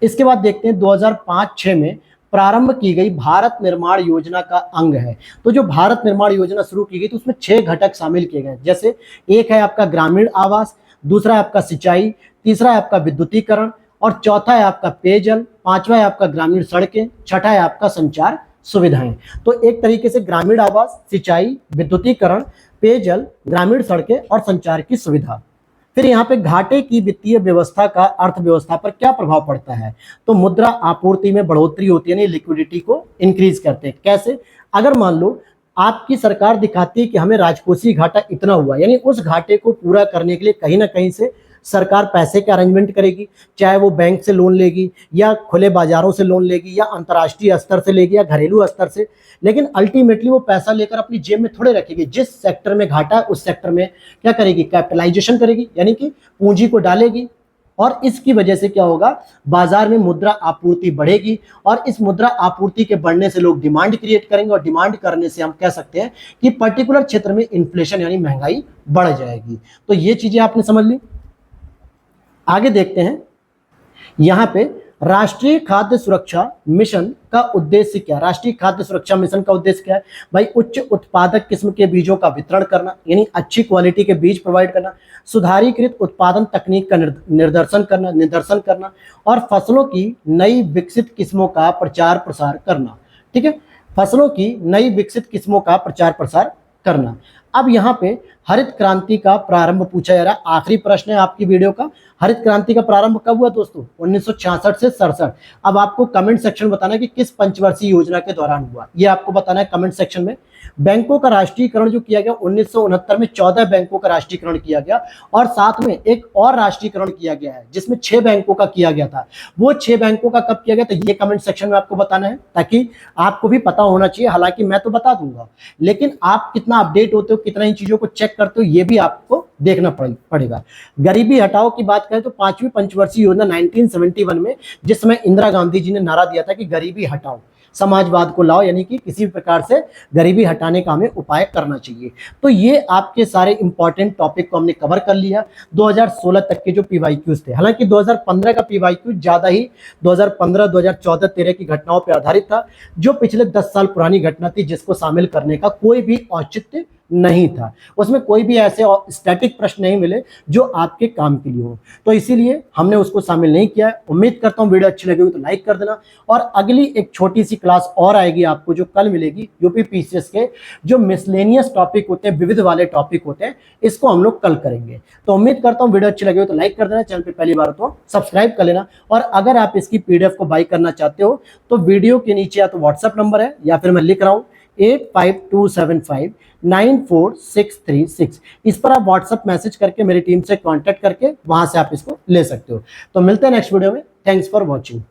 इसके बाद देखते हैं 2005-6 में प्रारंभ की गई भारत निर्माण योजना का अंग है। तो जो भारत निर्माण योजना शुरू की गई तो उसमें 6 घटक शामिल किए गए, जैसे एक है आपका ग्रामीण आवास, दूसरा है आपका सिंचाई, तीसरा है आपका विद्युतीकरण, और चौथा है आपका पेयजल, पांचवा है आपका ग्रामीण सड़कें, छठा है आपका संचार सुविधाएं। तो एक तरीके से ग्रामीण आवास, सिंचाई, विद्युतीकरण, पेयजल, ग्रामीण सड़कें और संचार की सुविधा। फिर यहाँ पे घाटे की वित्तीय व्यवस्था का अर्थव्यवस्था पर क्या प्रभाव पड़ता है? तो मुद्रा आपूर्ति में बढ़ोतरी होती है, यानी लिक्विडिटी को इंक्रीज करते हैं। कैसे? अगर मान लो आपकी सरकार दिखाती है कि हमें राजकोषीय घाटा इतना हुआ, यानी उस घाटे को पूरा करने के लिए कहीं ना कहीं से सरकार पैसे के अरेंजमेंट करेगी, चाहे वो बैंक से लोन लेगी या खुले बाजारों से लोन लेगी या अंतर्राष्ट्रीय स्तर से लेगी या घरेलू स्तर से, लेकिन अल्टीमेटली वो पैसा लेकर अपनी जेब में थोड़े रखेगी। जिस सेक्टर में घाटा है उस सेक्टर में क्या करेगी? कैपिटलाइजेशन करेगी, यानी कि पूंजी को डालेगी, और इसकी वजह से क्या होगा? बाजार में मुद्रा आपूर्ति बढ़ेगी, और इस मुद्रा आपूर्ति के बढ़ने से लोग डिमांड क्रिएट करेंगे, और डिमांड करने से हम कह सकते हैं कि पर्टिकुलर क्षेत्र में इन्फ्लेशन यानी महंगाई बढ़ जाएगी। तो ये चीजें आपने समझ ली। आगे देखते हैं, यहां पे राष्ट्रीय खाद्य सुरक्षा मिशन का उद्देश्य क्या है? राष्ट्रीय खाद्य सुरक्षा मिशन का उद्देश्य क्या है भाई? उच्च उत्पादक किस्म के बीजों का वितरण करना, यानी अच्छी क्वालिटी के बीज प्रोवाइड करना, सुधारीकृत उत्पादन तकनीक का निदर्शन करना, और फसलों की नई विकसित किस्मों का प्रचार प्रसार करना। ठीक है, फसलों की नई विकसित किस्मों का प्रचार प्रसार करना। अब यहाँ पे हरित क्रांति का प्रारंभ पूछा जा रहा है, आखिरी प्रश्न है आपकी वीडियो का। हरित क्रांति का प्रारंभ कब हुआ दोस्तों? 1966 से 67। अब आपको कमेंट सेक्शन में बताना है कि किस पंचवर्षीय योजना के दौरान हुआ, ये आपको बताना है कमेंट सेक्शन में। बैंकों का राष्ट्रीयकरण जो किया गया 1969 में 14 बैंकों का राष्ट्रीयकरण किया गया, और साथ में एक और राष्ट्रीयकरण किया गया है जिसमें 6 बैंकों का किया गया था। वो 6 बैंकों का कब किया गया, तो ये कमेंट सेक्शन में आपको बताना है, ताकि आपको भी पता होना चाहिए। हालांकि मैं तो बता दूंगा, लेकिन आप कितना अपडेट होते हो, कितना इन चीजों को चेक करते हो, ये भी आपको देखना पड़ेगा। गरीबी हटाओ की बात करें तो 5वीं पंचवर्षीय योजना 1971 में, जिसमें इंदिरा गांधी जी ने नारा दिया था कि गरीबी हटाओ, समाजवाद को लाओ, यानी कि किसी भी प्रकार से गरीबी हटाने का हमें उपाय करना चाहिए। तो ये आपके सारे इंपॉर्टेंट टॉपिक को हमने कवर कर लिया 2016 तक के जो पीवाईक्यूज थे। हालांकि 2015 का पीवाईक्यू ज्यादा ही 2015, 2014, 13 की घटनाओं पर आधारित था, जो पिछले 10 साल पुरानी घटना थी, जिसको शामिल करने का कोई भी औचित्य नहीं था। उसमें कोई भी ऐसे स्टैटिक प्रश्न नहीं मिले जो आपके काम के लिए हो, तो इसीलिए हमने उसको शामिल नहीं किया है। उम्मीद करता हूं वीडियो अच्छी लगी हो तो लाइक कर देना, और अगली एक छोटी सी क्लास और आएगी आपको जो कल मिलेगी, यूपी पीसीएस के जो मिसलेनियस टॉपिक होते हैं, विविध वाले टॉपिक होते हैं, इसको हम लोग कल करेंगे। तो उम्मीद करता हूं वीडियो अच्छी लगी हो तो लाइक कर देना, चैनल पर पहली बार तो सब्सक्राइब कर लेना, और अगर आप इसकी पीडीएफ को बाई करना चाहते हो तो वीडियो के नीचे या तो व्हाट्सएप नंबर है, या फिर मैं लिख रहा हूं 8527594636, इस पर आप व्हाट्सएप मैसेज करके मेरी टीम से कांटेक्ट करके वहां से आप इसको ले सकते हो। तो मिलते हैं नेक्स्ट वीडियो में। Thanks for watching.